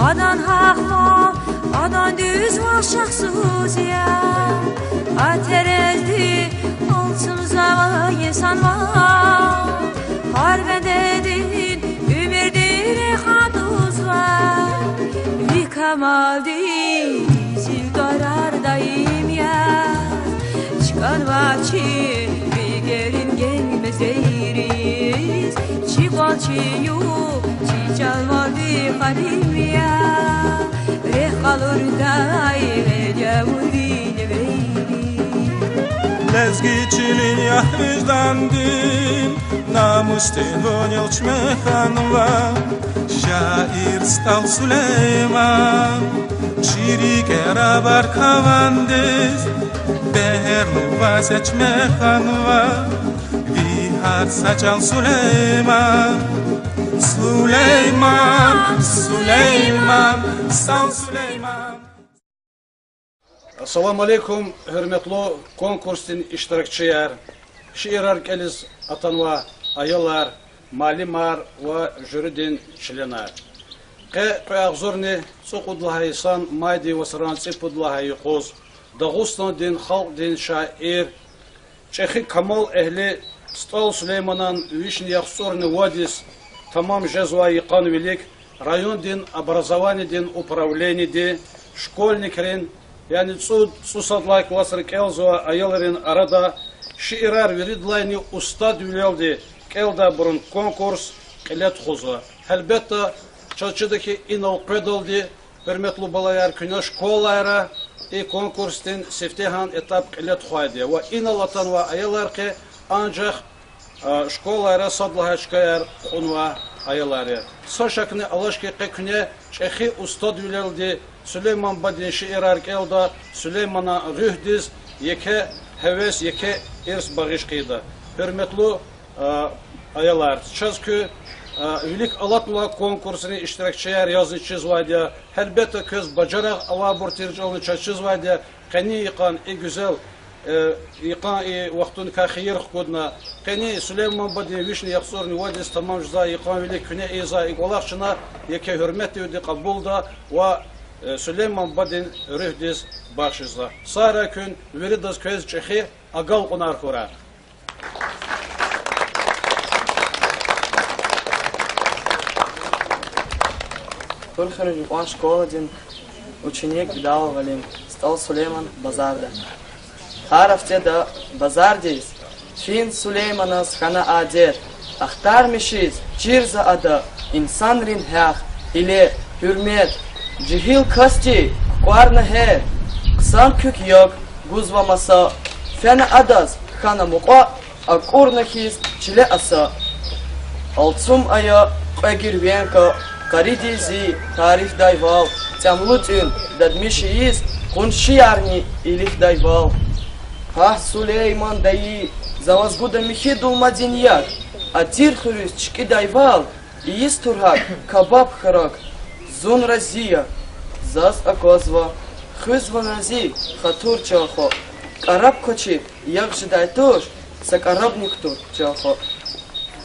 Adan haklı, adan düz vaşaksız ya. Aterezdi, altımıza insan var. Harbededin, ümirdir haduz var. Bir kamaldi, zil karardayım ya. Çıkan vakti, bir gelin gelmez değiliz. Çıkan çiyu, çiçal vardı kadim ya. Lezgiçilin yahvizlandin Namustin vonilç mekhanva Şair stal Süleyman Çirikera barkavandiz Beherlu vaseç mekhanva Vihar saçal Süleyman Süleyman, Süleyman, sağ Süleyman. Assalamu alaikum, hürmetli konkursin iştirakçılar, şiirar keliz atanva ayılar, malimar ve jüridin çilenar. Ağzurni soqudlahay san maydi ve sıransi pudlahay qoz, Dağustan din halk din şair, Çehi Kamal ehli Stal Süleymanan Vişni Yaxsorni Vadis, Tamam жезва Якан Велик, район дин, образование дин, управление дин, школьник рин, yani susatlar klasır kelzova ayılırın arada şiirar veridlayni usta düveldi kelda burun konkurs kelet huzva. Elbette çalışıdaki inal pedaldi hürmetli balayar küne şkolayara konkurstin seftehan etap kelet huydi ve inal atan ve ayılar ki ancak şkolayara sadlaha çıkayar onva ayıları. Saşakını alaşki küne çehi usta düveldi Süleyman badin şiirar kelda Süleyman'a rühdiz yeke heves yeke ers bağış kıydı. Hürmetli ayılar. Çünkü Velik Alatla konkursunu iştirakçılar yazıcı zvaydı. Elbette köz bacarak alabortircalını çaçız vaydı. Kani yıkan güzel yıkan vaktun kahir hukudna. Kani Süleyman badin vişni yaksorni vadis tamam jza yıkan velik küne iza ikolakçına yeke hürmet yudi kabulda ve Süleyman badin rühdiz başızla. Sara gün veridas köz çehi agal onar kurar. Выхожу в школу один ученик дал Валим, стал Сулейман базарда. Харафте да базардис, фин Сулеймана схана адер, ахтар мишиз, чирза ада, инсан рин хях, или hürmet, cihil kasti, kuarna her, kısan kük yok, guzva masa, fena adaz, khana muqa, akurna his, çile asa. Altsum aya, qagir vienka, Каридизи, тарих дайвал, тямлутин, дадмишииз, куншиарни илих дайвал. Ха Сулейман даи, завазгуда михи дулмадиньяк, а тирхурис чки дайвал, иис турхак, кабаб харак, зун разия, заз акозва, хызванази, хатур чахо, караб кочи, як жидайтуш, сакарабниктур чахо.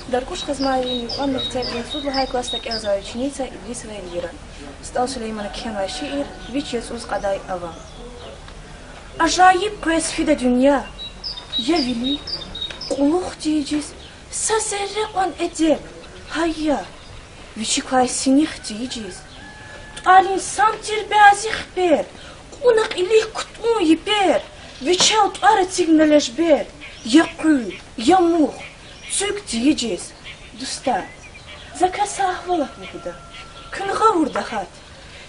Даркуш Хазмаевин Юхан Мехцебин Судлахай классак Элза ученица Идрисова Эльвира. Стал Сулеймана Кхенва шиир, вич Jesús Адай Ава. Ажаиб көсфида dünya, я велик, кулух дiyeceğiz, сазерреqan edep, hayya, вичиклай синих diyeceğiz. Алин самтир бязих бер, кунак илих кутун епер, вичал тара цигналеш бер, якы, ямух, Çük diyeceğiz, dostlar. Zakasa ahvalak mıkıda. Kılğa vurdahat.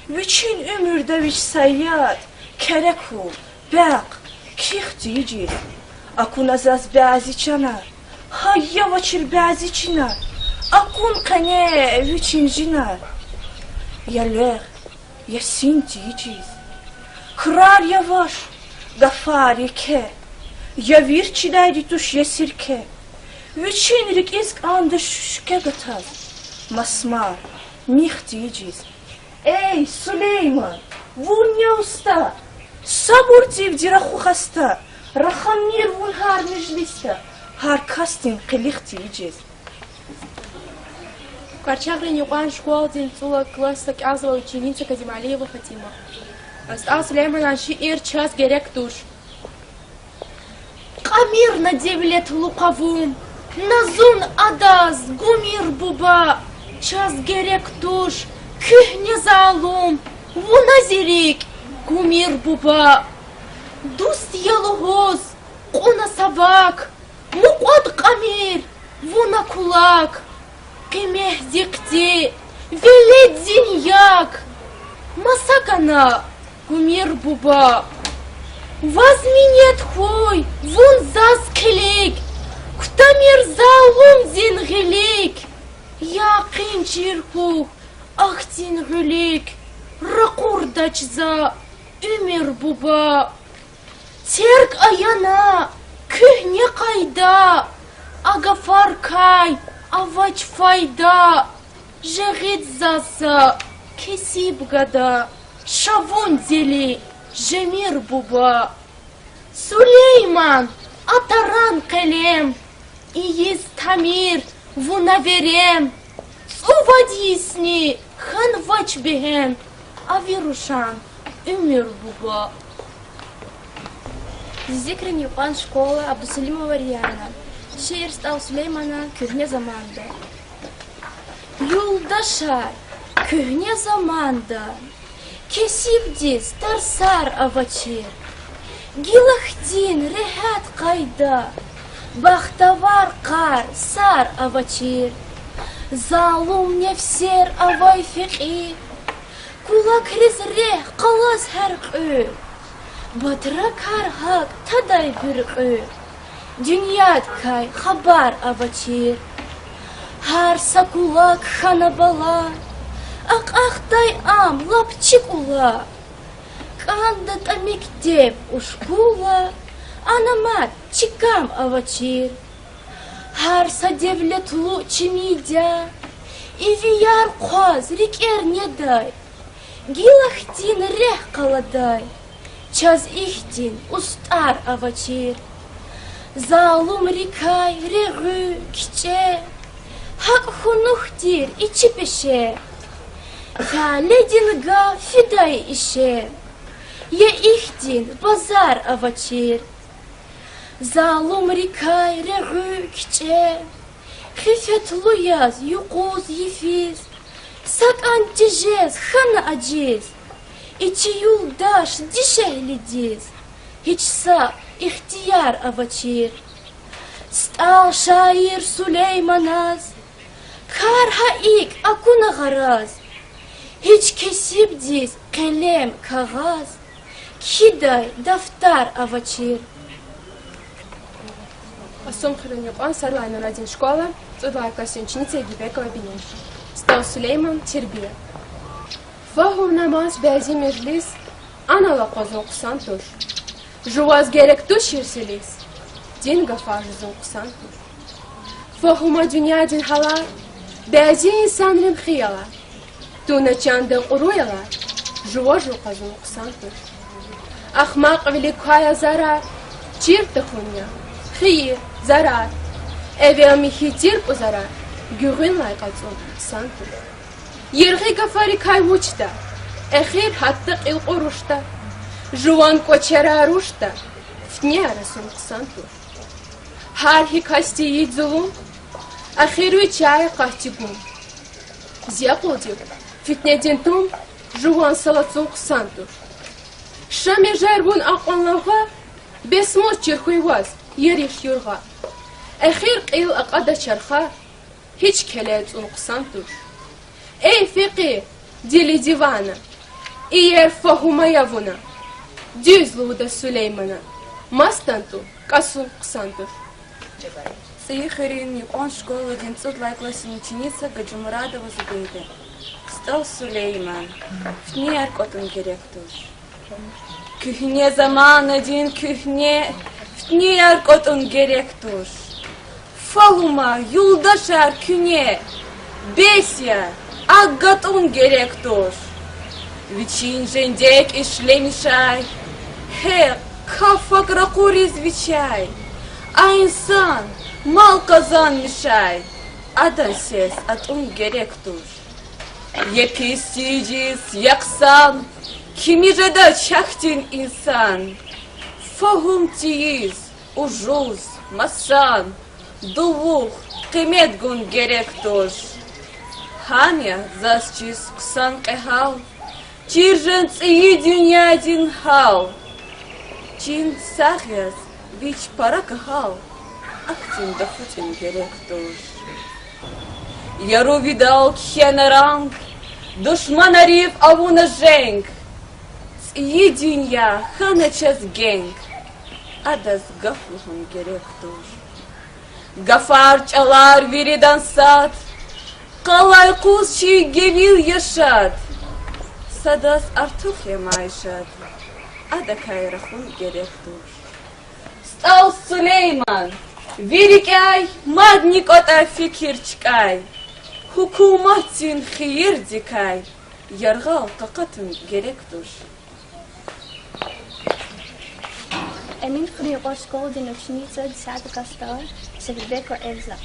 Bütün ömürde viç sayyad, kereku, bak, kihtici. Akun azaz bazı çana, hayya vaçır bazı çina. Akun kane viçincina. Yaler, yasin diyeceğiz. Kırar yavaş, gafari ke. Ya vir çilaydi tuş yesirke. Viçinrik izk anda şüşke gataz. Masmar, mih diyeceğiz. Ey Süleyman, vunya usta. Sabur divdira xuhasta. Rahamir vun har meclista. Har kastin qilih diyeceğiz. Корчагрин Юкан школа Динцула класса Кязова ученица Кадималиева Фатима. Остался Сулейман шиир час герек душ. Камир на 9 лет луковым, Назун адаз, гумир буба, час герек душ, Кюхне залум, вуназирик, гумир буба. Дуст ялугоз, куна савак, Мукот камир, вуна кулак. Кемех дикти, велет зиньяк, Масакана, гумир буба. Возменет хой, вун заз келек, Ктамир залум зин гелек. Я кинчирху, ах зин гелек, Ракурдачза, умир буба. Терк аяна, кюхне кайда, Агафар кай, Авач файда, жегет заса, кесиб гада, шавун зели, жемир буба. Сулейман, атаран келем, иез тамир, вунаверем, Увадисни, хан вач беген, авирушан, умир буба. Зикрин Юкан школа Абдусалимова Рияна. Şiir stał Süleyman'a köhne zamanda. Yoldaşar köhne zamanda. Kesip diz tarsar avaçir. Gilahdin rehat kayda. Bahtavar kar sar avaçir. Zalum nefser avay fiqir. Kulak rizreh qalas herqü. Batrak harhak taday birqü. Dünyat kay habar avachir. Har sakulak hanabala. Ak ahtay am lapçık ula. Kandat amiktep uşkula. Anamat çikam avachir. Har sadevletlu çimidya. İviyar qaz riker neday. Gilahtin reh kaladay. Çaz ihtin ustar avachir. Zalum rikay regü kiçe. Hak hunuhtir içi peşe. Haledin ga fiday işe. Ye ihtin bazar avachir. Zalum rikay regü kiçe. Hifetlu yaz yukuz yifiz. Sak antijez hana aciz. İçi yuldaş dişehli diz. Hiç sa ihtiyar avachir. Stal şair Süleymanaz. Kar haik akuna garaz. Hiç kesip diz kalem kağaz. Kiday daftar avachir. Асумхрин Юкан Сарлайна Радин школа, 2 класс ученица Египекова Бенин. Стал Сулейман Тербия. Фахум намаз бәзи межлис, анала қозын құсан тұр. Жуаз керек тұр шерселес, дин гафа жүзін құсан тұр. Фахума дүния дин хала, бәзи инсан рим хияла. Туна чандың ұруяла, жуа жу қозын құсан тұр. Ахмақ великая зарар, чир тұхуня, хиир, зарар. Эве амихи тир зарар, гюғын лайқазын құсан тұр. Yergi gafari kayvuçta, ehir hattık il qoruşta, juvan koçera ruşta, fitne arasın kısan tur. Har hikasti yid zulum, ahiru çay qahtibum. Ziyaqodik, fitne dintum, juvan salatsun kısan tur. Şame jarbun aqonlavğa, besmor çirxuyvaz, yeriş yurğa. Ehir qil aqada çarxa, hiç keletsun kısan tur. ey fiqih, dili divana, iyer fahumayavuna, düzluğu da Süleymana, mastantu, kasun ksantur. Саихарин Япон школы 900 классная ученица Гаджимурадова Зубейда. Стал Сулейман. В ней аркотун директор. Kühne zaman edin kühne. В ней аркотун директор. Фалума юлдашар kühne. Бесya аггатун директор. Вичин жендек işlemişay. He kafa кракури звичай. А insan mal kazanmışay. Adan ses atun gerektur. Yepisticiz yaksan. Kimi da çaktin insan. Fahumtiyiz ujuz masan. Duvuk kıymet gun gerektur. Hanya zasçiz kısan kehal. Çirjen iyi dünya din hal. Çin sahyaz biç para kahal. Актин да футин директор. Яру видал кхенеранг, душманарив авуна женг. С единья ханачас генг. Адас гафлухун директор. Гафар чалар виридан сад. Калай кузчи гевил яшад. Садас артуфле майшад. Ада кайрахун директор. Стал Сулейман. Великай, мадник ота фикирчкай, Хукуматин хиирдикай, Яргал какатын директор. Эмин хрюгор школдин ученица 10 класса, Севбеко Эльза.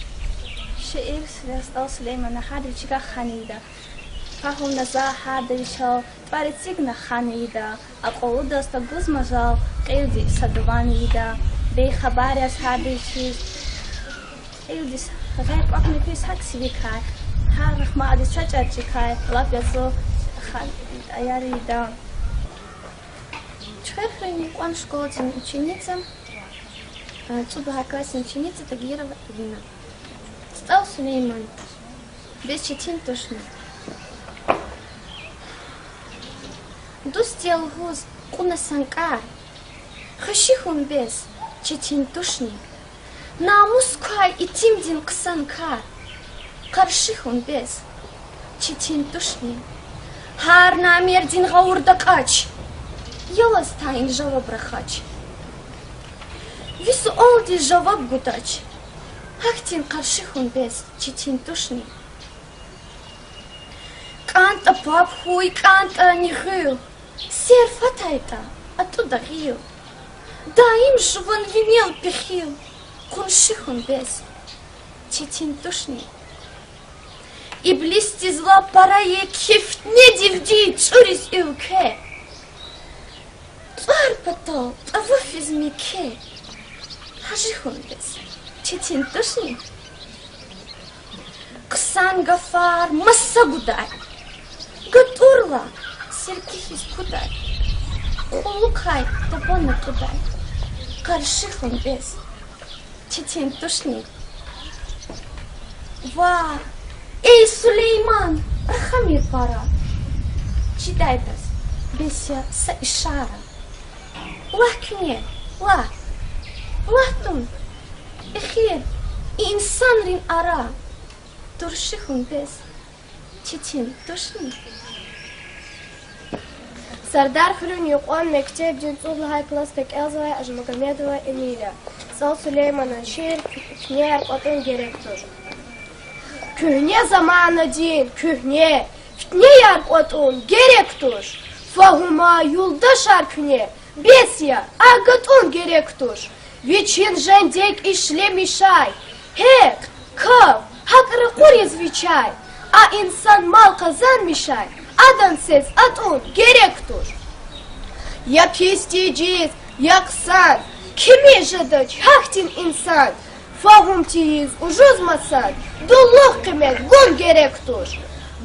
Шиир стал Сулеймана хадичка ханида. Фахум наза хадичал, парицигна ханида, Акоуда стагузмажал, Эльди садуванида. Бей хабари аз хадичиз. Эльдис غير قطني في ساكسي كاي هارخ ما عاد يتشجع كاي لاف يزو خال ياري دا чхехрени он школдин ученица цудуха классная ученица Тагирова Ирина. Стал Сулейман без четин тошно. Дустел гуз куна санкар хашихун без четин тошни. Намускай и тимдин ксанкар. Каршихун без. Читин тушни. Хар намердин гаурдакач. Яластайн жаваб рахач. Вису олди жаваб гудач. Ахтин каршихун без. Читин тушни. Канта папхуй, канта нихил. Сер фатайта, оттуда гил. Да им жван винел пихил. Куншихун без, четин тушни. И блисти зла парае кифт не дивди чурис илке. Твар потол, авуф измике. Хажихун без, четин тушни. Ксан гафар масса гудай. Гатурла, серкихис кудай. Хулукай, табона кудай. Каршихун без. Четин тушни. Ва! Эй, Сулейман! Рахамир пара! Читай тас. Беся са ишара. Лахкне! Лах! Лахтун! Эхир! И инсан рин ара! Туршихун без. Четин тушни. Сардар Хрюн Юкон Мектеп Джинцулла Кластек Элза Ажмагомедова Эмиля. Стал Сулеймана Шир Кхнер Отын директор. Kühne zamanı din, kühne. Fitne yer otun, gerektur. Fahuma yoldaşar kühne. Besya, agatun gerektur. Viçin jendek işlemişay. Hek, kav, hakırı kur звичай. A insan mal kazanmışay. Adan ses atun gerektur. Ya pisticiz, yaksan. Kimi jadaç, haktin insan. Fahumtiyiz, ujuzmasan. Dulluk kıymet, gun gerektur.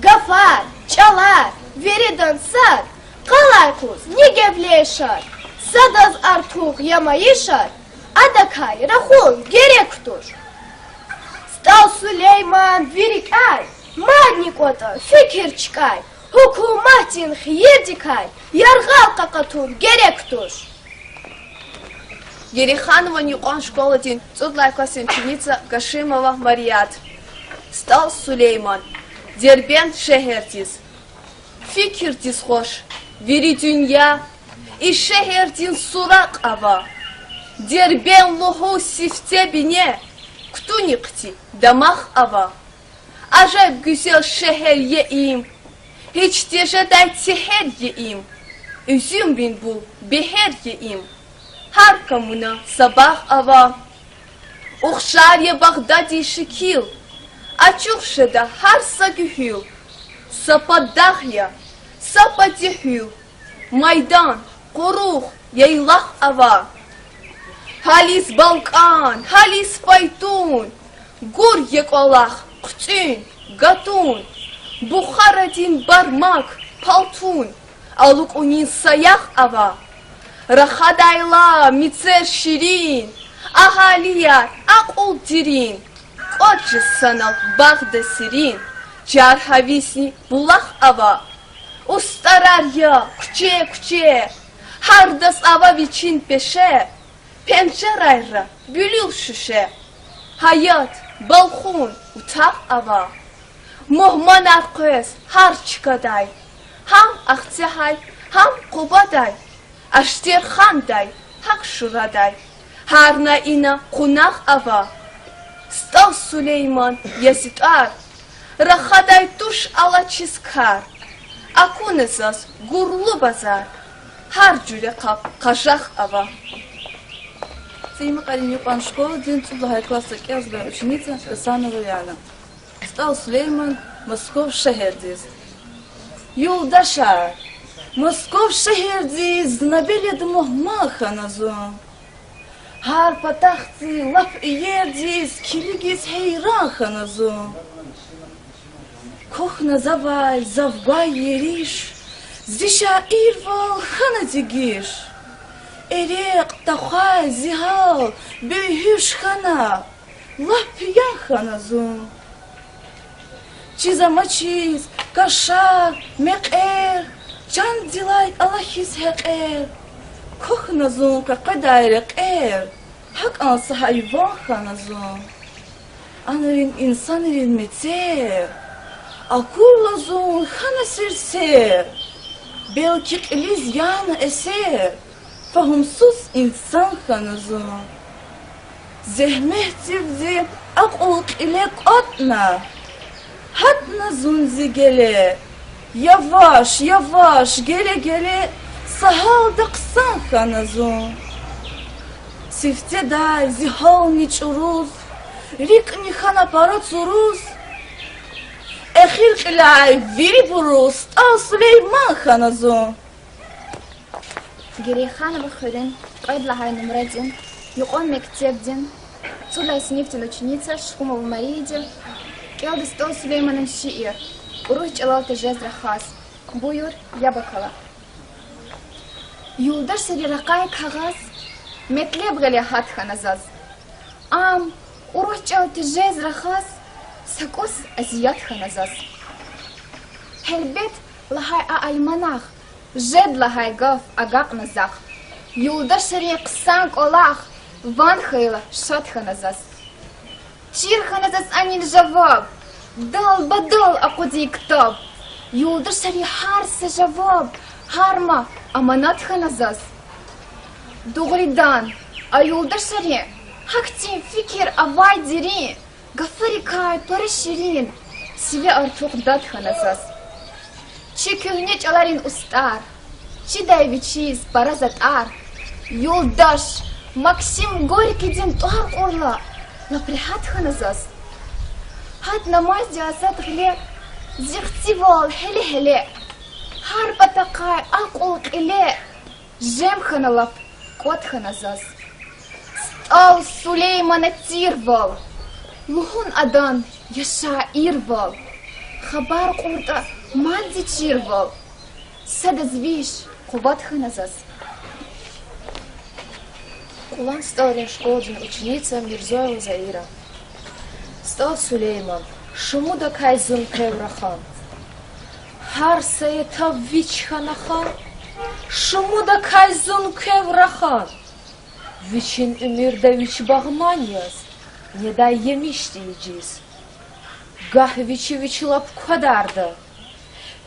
Gafar, çalar, veridan sar. Kalaykus, ne gevleşar. Sadaz artık yamayışar. Adakay, rahun gerektur. Стал Сулейман великай, Madni kota fikir çıkay. Hukumatin xiyir dikay. Yargal qaqatur gerektur. Ереханова Ньюкон школа дин цудлай классен ученица Кашимова Марият. Стал Сулейман. Дербен шехертиз. Фикиртиз хош. Вери дюня. И шехертин сурак ава. Дербен луху сифте бине. Ктуникти дамах ава. Ajab güzel şehir yeğim. Hiç deşeday seher yeğim. Üzüm bin bu beher yeğim. Her kamuna sabah ava. Uxşar ye Bağdadi şekil. Açık şeda her sagühül. Sapa dahya, sapa dihül. Maydan, kuruh, yaylaq ava. Halis Balkan, halis faytun. Gur yek olaq. Qçün, gatun, Bukharadin barmak, paltun, aluk unin sayaq ava, Raxadayla, mitser şirin, ahaliyar, aqul dirin, Qotçı sanal, bağda sirin, Car havisni bulaq ava, Ustarar ya, kuçe, Hardas ava viçin peşe, Pencerayra, bülül şüşe, Hayat, balxun, utaq ava. Muhman arqız, har çıkaday. Ham axtihay, ham qubaday. Ashtir xanday, haq şuraday. Harna ina qunaq ava. Stal Süleyman yesitar. Raxaday tuş ala çizkar. Akunezas gurlu bazar. Har cüre qap qaşaq ava. Сеймак Ньюкон школа дин цудлай класса кезбе ученица Хасанова Яна. Стал Сулейман Москов шехердиз. Юлдашар. Москов шехердиз набелед мохмаха назу. Har patahti laf iyerdiz kiligis heyraha назу. Кухна завай, завгай ериш. Зиша ирвал хана дигиш. Эрек, тахай, зигал, бейхюш хана, лапья ханазу. Чизамачиз, кашар, мекер, чан дилай Аллахис хекер. Кухназу, какадай рекер, хак анса хайван ханазу. Анарин инсанарин метер, акулазу хана сирсер. Белкик элиз яна эсер. Fahumsuz insan hanızı. Zehmet zivzi akul ile atma. Hatna zunzi gele. Yavaş yavaş gele sahal dıksan hanızı. Sifte day zihal niç uruz. Rik nihana parat uruz. Ehil kilay viri buruz. Al Süleyman hanızı. Герейханова Хырин, Ойдлахай номер 1, Юкон Мектебдин, Цудлай Синифтин ученица, Шхумова Марииди, Келды Стол Сулейманом Шиир, Урух Чалалта Жездра Хас, Буюр Ябакала. Юлдаш Сариракай Кагаз, Метлеб Галихат Ханазаз, Ам, Урух Чалалта Жездра Хас, Сакус Азият Ханазаз. Хелбет Лахай Альманах, Жед лагай гав агак назах. Юлдаш шарик санк олах. Ван хайла шат ханазас. Чир ханазас анил жаваб. Дал бадал акуди ктаб. Юлдаш шари харса жаваб. Харма аманат ханазас. Дугридан. А юлдаш шари хакти фикир авай дирин. Гафарикай параширин. Сиве артук дат ханазас. Чи кюгнеч аларин устар, чи дайвичиз паразат ар, Юлдаш, Максим Горький дин туар орла, наприхат ханазас. Хат намаз диасат хле, зихтивал хеле, хар патакай акулк иле, жем ханалап, кот ханазас. Стал Сулеймана тирвал, лухун адан яша ирвал, хабар курта, Манзи чирвал, садазвиш, кубат ханазас. Кулан стал школдин ученица Мирзоева Заира. Стал Сулейман, Шумуда кайзын кеврахан. Харсая та вичханахан. Шумуда кайзын кеврахан. Вичин эмирда вич багманьяс. Не дай емишти иджис. Гах вичи вичлап кадарда.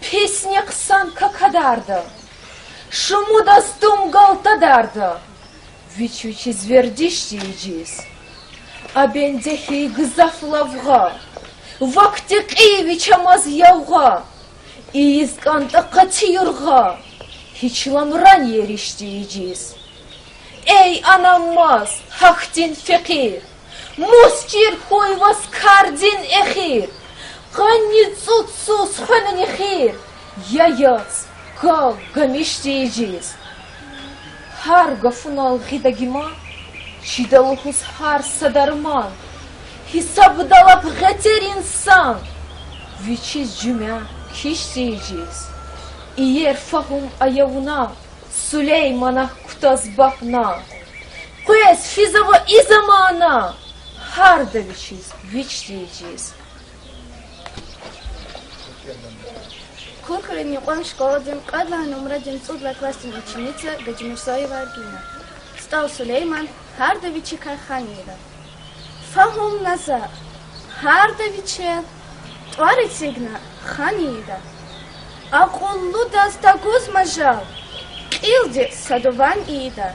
Песня ксанка кадарда. Шумуда стум галтадарда. Вич звердишти иджис. Абендехи гзафлавга. Вактик ивича мазьявга. Изканта катирга. Hiçlamran yerişti iciz. Ey anamaz, haktin fekir. Musçir huyvas kardin ehir. Ganni tsutsus hönün ehir. Yayaz, kal gamişti iciz. Har gafunal gidagima. Çidaluhus har sadarman. Hisabdalap getir insan. Viçiz cüme kişti iciz. İyer fahum ayavuna, Süleyman'a kutazbahna. Kues fizava izamana, Hardaviçiz, viç diyeceğiz. Конкурент Никон школаден Кадла номраден цудла классен ученица Гаджимирзоева Аргина. Стал Сулейман Хардовичи Кайханира. Фахум назар. Хардовиче Творицигна Ханида. Aqullu dastaguz majal. Qildi sadovan ida.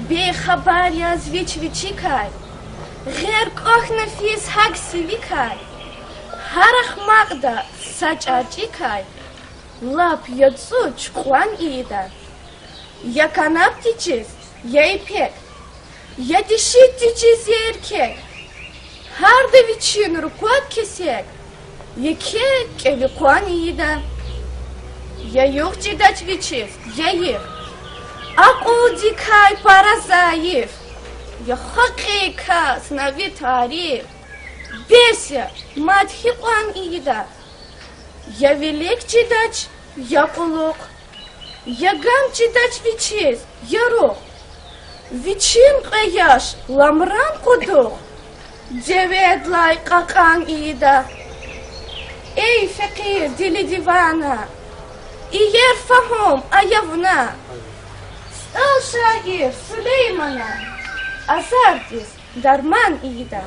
Bexabar yaz vichvichikay. Gher kokhna fis hag sivikay. Harach magda sachachikay. Lap yatsu chkwan ida. Ya kanap tichiz, ya ipek. Ya dişit tichiz, ya erkek. Hardovichin rukwat kesek. Ya kek evikwan ida. Я юх читать вичив, я их. Акудикай паразаев. Я хакейка снавитарив. Беся, мать хиплан ида. Я велик читать, я кулук. Я гам читать вичив, я рух. Вичин каяш, ламран кудух. Деведлай какан ида. Эй, факир, дили дивана. İyer fahum ayavuna. Stal şair Süleyman'a. Azardis darman ida.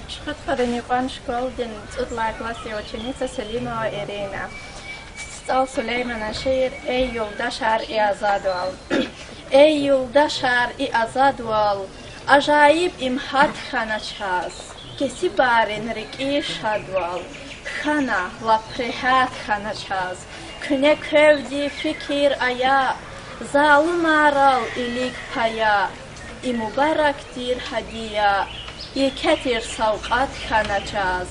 Шкотпада Никон школден цудла классе ученица Селимова Ирина. Стал Сулеймана шиир эй юлдашар и азадвал. Эй юлдашар и азадвал. Ажаиб имхат ханачаз. Кеси барин рики шадвал. Хана лапрехат ханачаз. Күне көвди фикир ая. Залым арал илик пая. И мубарактир хадия. И кетир савқат ханачаз.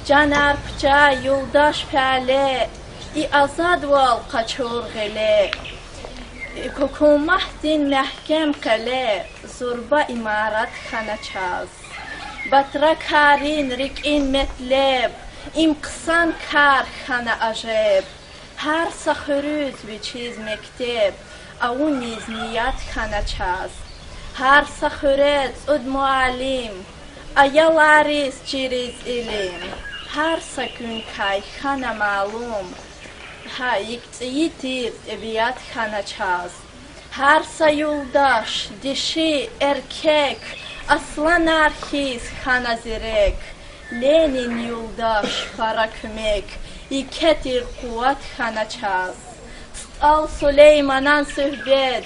Жанар пча юлдаш пяле. И азадвал қачур ғиле. Кукумахтин мәхкем қиле. Зурба имарат ханачаз. Батра карин рикин метлеб. Им ксан кар хана ажеб. Har sakhuruz vichiz mekteb. Aun niz niyat khanachaz. Har sakhuret ud muallim. Ayalaris chiriz ilim. Har sakun kay khana malum. Ha yiktiyitir ebiyat khanachaz. Har sayuldash dişi erkek. Aslan arkiz khana zirek. Lenin yoldaş para kömek. İketir kuvat kanaçaz. Al Süleyman'an söhbet.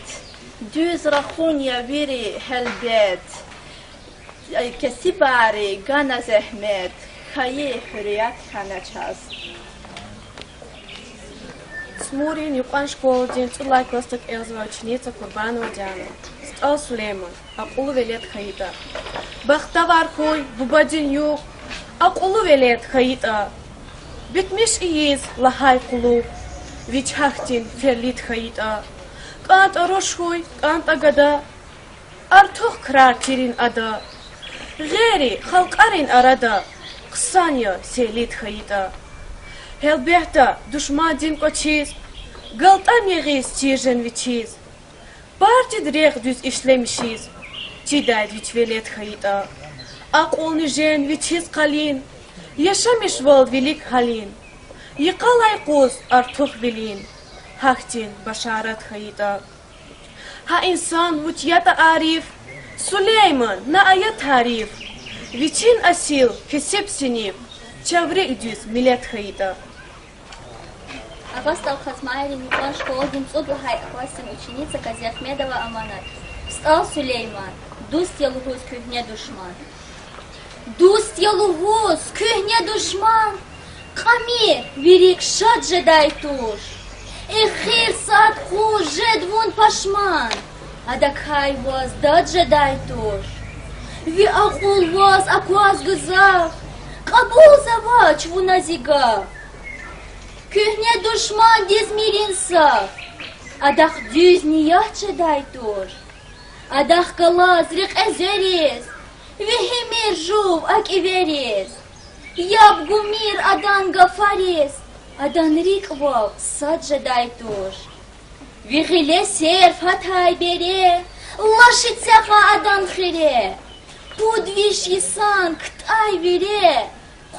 Düz rahunya viri helbet. Kesi bari gana zehmet. Hayı hürriyat kanaçaz. Смурин Юкан школаден цудлай кластак элзва ученица Курбанова Диана. Стал Сулейман. Aqulu velet hayita. Bakta var koy, bubacın yok. Aqulu velet hayita. Bitmiş iyiz lahay kulu. Vichahtin ferlit hayita. Kant aroşhoy, kant agada. Artık krar tirin ada. Geri halkarin arada. Kısanya selit hayita. Helbehta düşmadin koçiz. Galtan yeğiz çirjen viçiz. Parti direk düz işlemişiz. Çiday viç velet hayita. Аколни жен вичиз қалин, Яшамиш вол велик халин, Якалай қуз артух велин, Хахтин башарат хаита. Ха инсан вучията ариф, Сулейман на аят тариф, Вичин асил кесеп синив, Чавре идис милет хаита. Апостол Хатмайри Николай Школдин Цудлахай Ахвасим ученица Кази Ахмедова Аманат. Встал Сулейман, Дустья лугус кюхне душман. Дустья лугус кюхне душман. Камир вирик шад жедай туш. Эхир сад ху жедвун пашман. Адакхай воз дад жедай туш. Ви акул воз акваз гызав. Кабул завач вуназигав. Kühne düşman dizmirin saf. Adak düz niyah çeday dur. Adak kalaz rik ezeriz. Vihimir juv ak iveriz. Yab gumir adan gafariz. Adan rik vav sad çeday dur. Vihile serf hatay bere. Laşit sefa adan khire. Pudviş yisan ktay vire.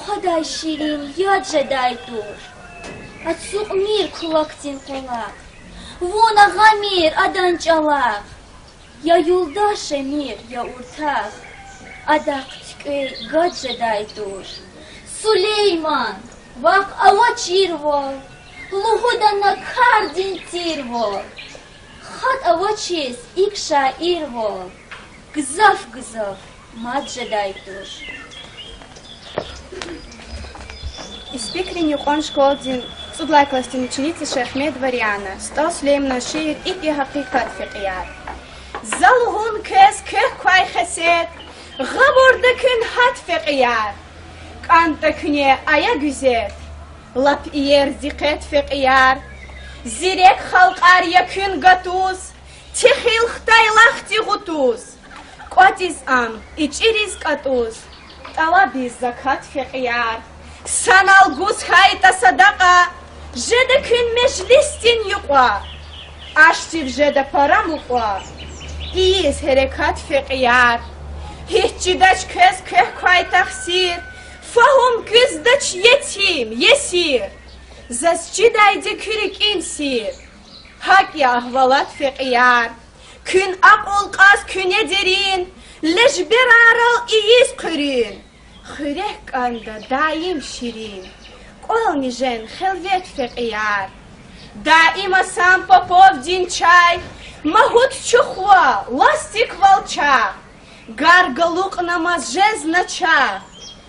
Khaday şirin yad çeday dur. Отсюк мир кулактин кулак, вон ага мир адан чалак. Я юлдаше мир, я уртак, адак ткей гаджедай туш. Сулейман, вак авачирвол, лугудана кардин тирвол. Хат авачис икша ирвол, гзав маджедай туш. Испекли Николай Школдин Цудлай кластин ученицы Шахмед Вариана, стал Сулейман Шиир ики хакикат фиqiyar. Залгун кес кех квай хесед, габорда кün hat fiqiyar. Kanta küne aya güzet, lap iyer ziqet fiqiyar. Zirek halqar yakün gatuz, tixil xtay laxti gutuz. Qotiz am, içiriz katuz, talabiz zakat fiqiyar. Sanal guz hayta sadaqa, jeda kün meclistin yuqa. Ashtiv jeda param uqa. İyiz harekat fiqiyar. Hiççidaç köz köh kvay taksir. Fahum küzdaç yetim, yesir. Zasçidaydı kürik insir. Hak ya ahvalat fiqiyar. Kün aqul qas küne derin. Lejber aral iyiz kürün. Xürek anda daim şirin. Qolni jen xelvet fiqiyar. Daim asam popov din çay. Mahut çuxva, lastik valça. Gargaluq namaz jez naça.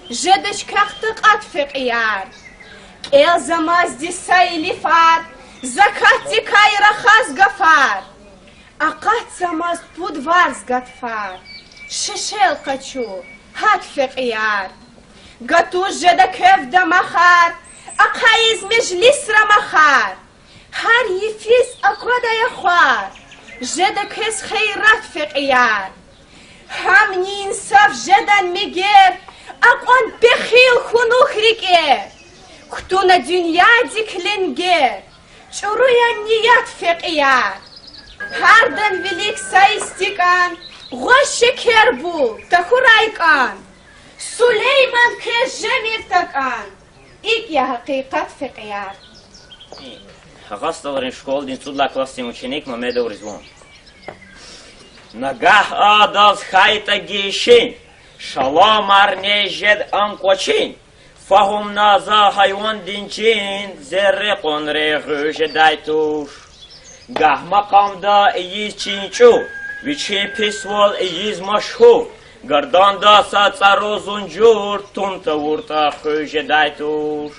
Jedeç kaxtık at fiqiyar. El zamaz disay lifar. Zakat dikay raxaz gafar. Aqat zamaz pudvarz gatfar. Şişel qaçu. Hat fiqiyar. Gatuş jeda kevda mahar. Aqayiz meclis ramahar. Har yifiz akwadaya khwar. Jeda kes khayrat fiqiyar. Hamni insaf jedan miger. Aqon bekhil khunukh riker. Ktuna dünya diklenger. Çuruya niyat fiqiyar. Hardan velik saystikan. Ghoş şeker bul, tahuraykan. Süleyman kez jemir takan. İlk ya hakikat fiqiyar. Хагасталарин Школдин Цудлай классин ученик Мамедов Резвон. Нагах адаз хайта гейшин. Шалом арне жед анкочин. Фахум наза хайван динчин. Зерре конре гъжэ дайтуш. Гах мақамда ийиз чинчу. Вичи писвол ийиз машхур. Гарданда са царо зунжур. Тунта вурта гъжэ дайтуш.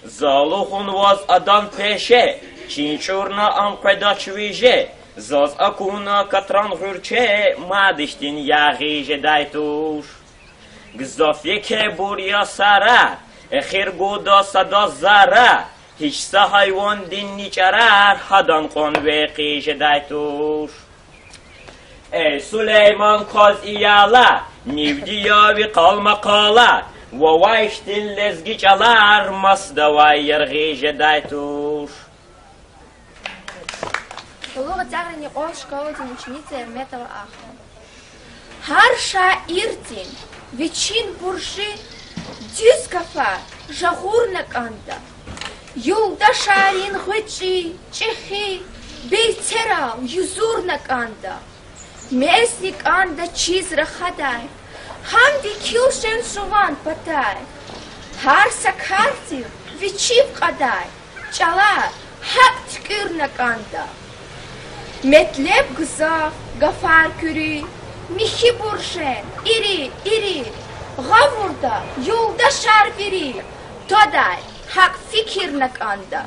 Залухун воз адан пеше. Чинчурна амқеда чвиже. Заз акуна катран гърче. Мадиштин яғиже дайтуш. Гзафе ке буря сара. Эхир гуда сада зара. Hiçsa hayvan dinliçarar. Hadan kon veqiже daytuş. Ey Süleyman kaz iyala. Nivdiyavi kalma kala. Vavayştin lezgi çalar. Masdavay yargıje daytuş. Луга тягрен Николай Школдин ученица Эрметова Ахмед. Har şairtin, Вичин буржи дюз кафа жагурна канда. Юлда шарин гычи чихи бейцера юзурна канда. Мерси канда чиз рахадай. Хамди кюшен шуван патай. Харса картив вичив кадай. Чала хак тькирна канда. Метлеп гзав гафар кюри. Михи буржен ири. Гавурда юлда шарвири. Тодай хак фикирна канда.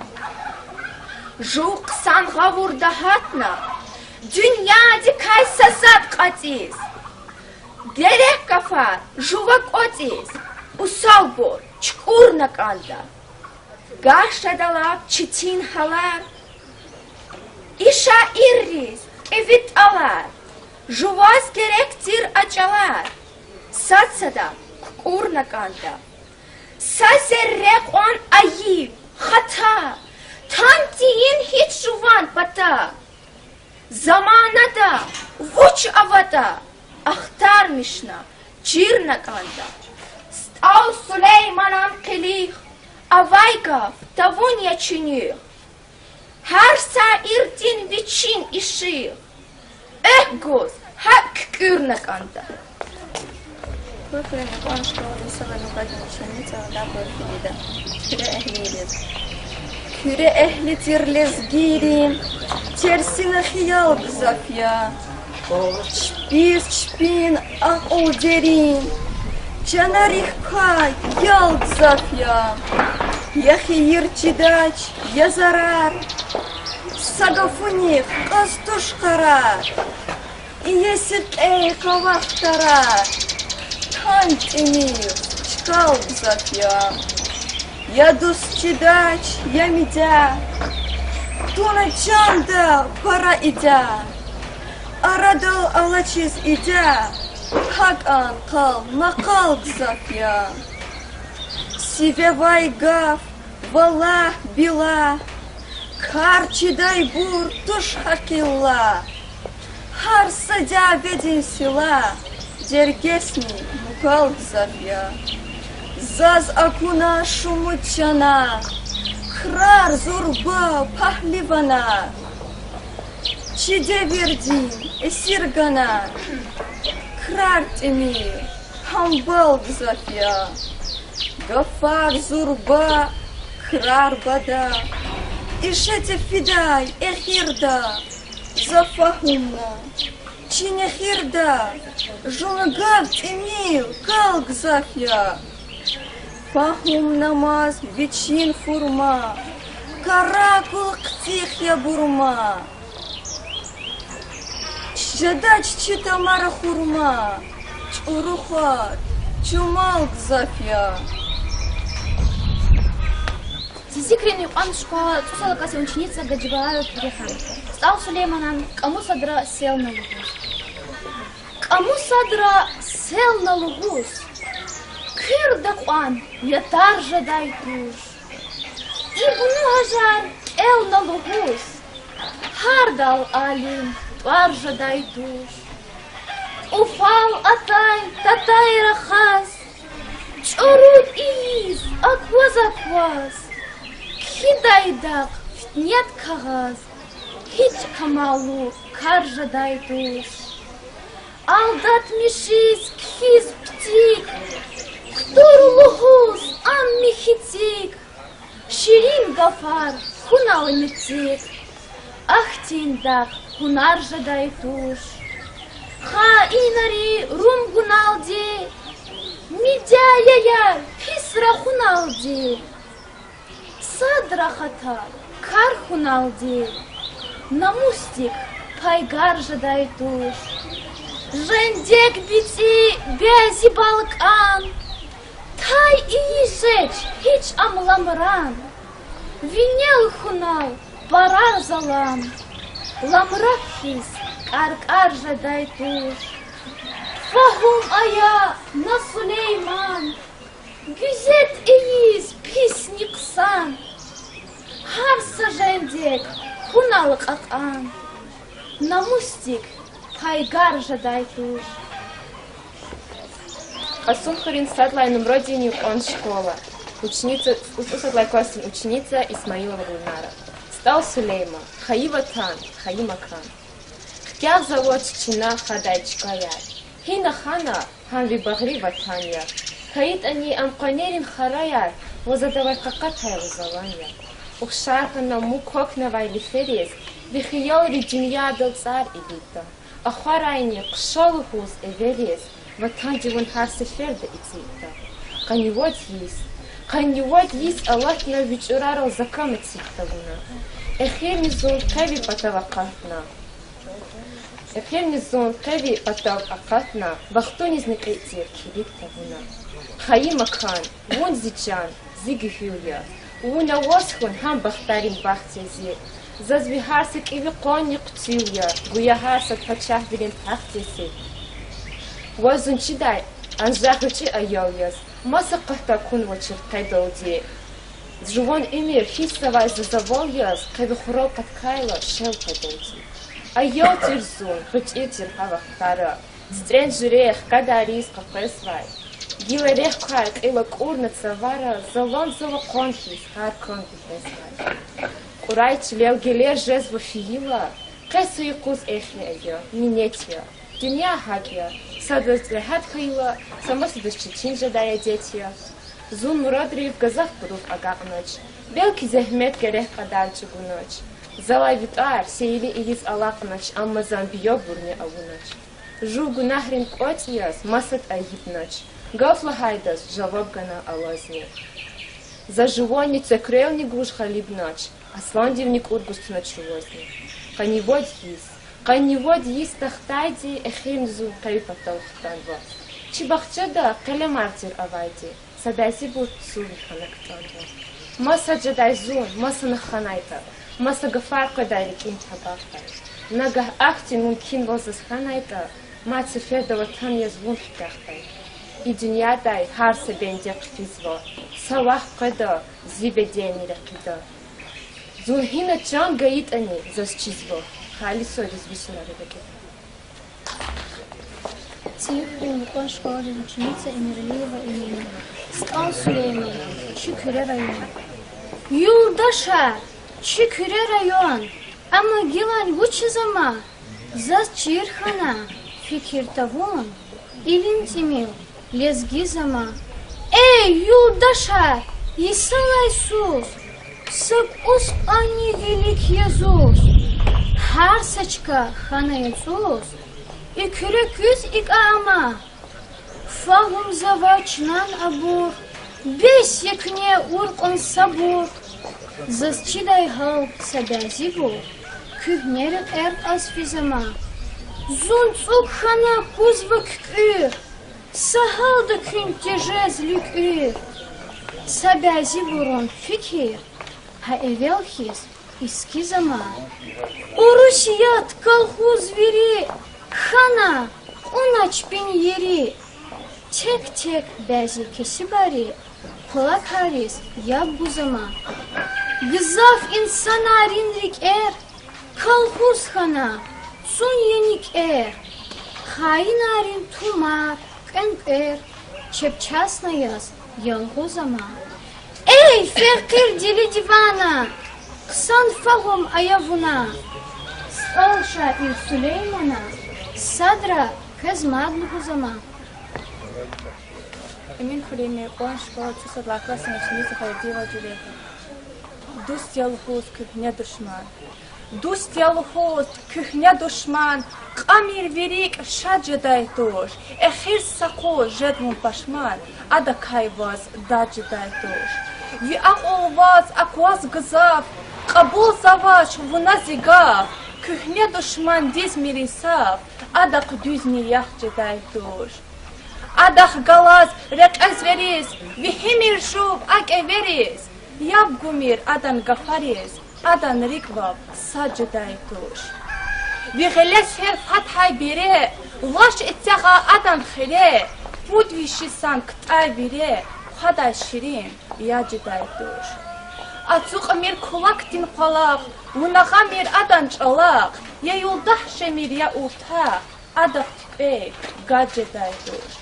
Жук сан гавурда хатна. Дюняди кай сазат катис. Дерек кафар жувак отис. Усалбор чкурна канда. Гашадалап читин халар. Иша иррис эвит алар. Жувас керектир ачалар. Сатсада курна канда. Сазеррек он аив хата. Тантиин хит жуван пата. Заманада вуч авата. Ахтар мишна чирна канда. Стал Сулейманам килих. Авайгав тавун я чиних. Харса ирдин вичин иших. Гоз хак курна канда. Выхрен он школа веселая нукадина ученица да бърфида. Küre ehliyet. Küre ehli tirlez girin. Tersine hiyal gzafya. Çpin ah oderin. Canarih kay yal gzafya. Я хиирчидач, я зарар, сагафуних, кастушкара, и есит кавахтара, тантимир, чкал зафья, я дусчидач, я медя, туна чанда, пора идя, арадал алачиз идя, хаган кал, накал зафья. Сивевай гав, вала била, карчи дай бур, туш хакилла. Хар садя веден села, дергесни мукал зафья. Заз акуна шумучана, крар зурба пахливана. Чиде вердин эсиргана, крар теми, хамбал зафья. Гафар зурба, крар бада, ишете фидай, эхирда, зафахумна, чинехирда, жунгав эмил, калг зафья. Фахум намаз, вичин фурма, каракул ктих я бурма. Жадач читамара хурма, чурухат, чумалг зафья. Зикрин юкан школа цусала каси ученица Гаджибалаева Перехан. Стал Сулейманам, кому садра сел на лугус. Кому садра сел на лугус. Кыр дакуан, ятар жадай туш. И буну ажар эл на лугус. Хардал алим, твар жадай туш. Уфал атай, татай рахас. Чорут из, акваз. Хидайдак, нет кагаз, хич камалу, каржа дай душ. Алдат мишиз, кхиз птик, ктур лухус, ан михитик. Ширин гафар, хунал митик, ахтиндак, хунаржа дай душ. Ха инари, рум гуналди, мидяя, писра хуналди. Садра хата, кар хуналди, намустик, пайгар жадай туш. Жендек бити, бязи балкан, тай и ешеч, хич амламран. Винел хунал, барар залам, ламрахис, кар жадай туш. Фахум ая на Сулейман, güzet iyiz, pisnik san. Harsa jendek, hunalık atan. Namustik, paygar jaday tuş. Асумхарин Садлай Нумродини он школа. Ученица, Садлай Костин, ученица Исмаилова Гульнара. Стал Сулейма, Хаива Тан, Хаима Кан. Хкяв завод Чина Хадайчкая. Хина Хана, Ханви Багри Ватанья. Хаит они Амканерин Хараяр, возадавай какатая вызывания. Ухшархана Мукхокна Вайлиферис, Вихиял Риджинья Дал Цар Илита. Ахварайни Кшалухус Эверис, Ватандживан Харсеферда Ицита. Канивод есть Аллах я вечерарал закамет сиктагуна. Эхемизон Кеви Патавакатна. Эхемизон Кеви Патавакатна, Вахтонизник Эйтир Киликтагуна. Хаима Кан, Вон Зичан, Зигихюля. Уна Восхун Хам Бахтарин Бахтези. Зазвихарсик и Виконик Тюя, Гуяхарсак Пачахдилин Тахтеси. Возун Чидай, Анжахучи Айояс. Маса Кахтакун Вачир Кайдолди. Жувон Эмир Хисавай Зазавольяс, Кайдухро Каткайла, Шел Кайдолди. Айо Тирзун, Хучитир Хавахтара. Стренжирех, Кадарис Капесвай. Гиларех Кайк, Илак Урна Цавара, Залон Заваконхис, Харкон Песвай. Урай Чилел Гелер Жезва Фиила, Кайсу Якуз Эхия, Минетия. Dünya hakia, sadız rehat kıyla, saması dışı Çince daya detiya. Zun muradriv gazaf buruf agağınaç, belki zahmet gerek kadar çıgunaç. Zalay vitar, seyili iliz alaqınaç, amma zambiyo burni avunaç. Жу гунахрин котияс, масат айгипнач, гафла хайдас, жаваб гана алазни. За живонница крелник гуш халибнач, асландивник ургустнач возни. Каниводь есть. Каннивод есть тахтайди, эхимзу кайпаталхтанва. Чибахчада калемартир авайди, садаси бур суви ханактанва. Маса джадайзун, маса наханайта, маса гафар кадайрик интабахтай. Нагах ахти мумкин возас ханайта, маци фердава там язвун хтахтай. И дуньядай харса бендек физва, савах када, зибе дени ракида. Зунхина чан гаит ани, засчизва. Халисо развесела рыбаки. Тихо, Кон школа, ученица Эмирлиева Ирина. Стал Сулейман, Чикюре район. Юлдаша, Чикюре район. Ама гилан вучизама, зас чирхана, фикиртавон. Илинтимил, лезгизама. Эй, Юлдаша, Исала Иисус, сак ани велик Иисус. Харсачка хана Иисус, и крекюз ик ама. Фагум завачнан абур, бес якне уркон сабур. Засчидай хал сабязибу, kühneret asfizama. Zun tsuk hana kuzvak ür, sahal da kün tejez lük ür. Sabaziburun fikir, ha evelhis iskizama. Урусият колхоз вери, хана, унач пин ери. Тек-тек бәзи кесибари, kulak haris yabbuzama. Gızaf insana rinrik колхоз хана, sun yenik Hain arin tumar, kэнk çepçasna yaz, yalgozama. Ey fakir dili divana, kısan fahum ayavuna. Стал шаир Сулеймана, Садра Казмадлуху зама. Эмин Хулейме, он школа чувствовала классная ученица ходила Джулета. Дустьялхуз кухня душман. Дустьялхуз кухня душман. Камир верик шаджедай тош. Эхир сако жедмун пашман. Ада кайваз даджедай тош. Юак олваз акваз гзав. Кабул заваш вуназигав. Кухня душман диз мирисав. Адак düzni яхджедай тош. Адах галаз рек азверис. Вихимир шуб ак эверис. Яб гумир адан гафарис. Адан рикваб саджедай тош. Вихелес хер фатхай бире. Ваш итсяга адан хире. Пуд вишисан ктай бире. Хадай ширин яджедай тош. Ацуq mir kulak din qalaq. Unağa mir adan çalaq. Ya yoldaş şemir ya urta. Adaq tüpek gaceday toş.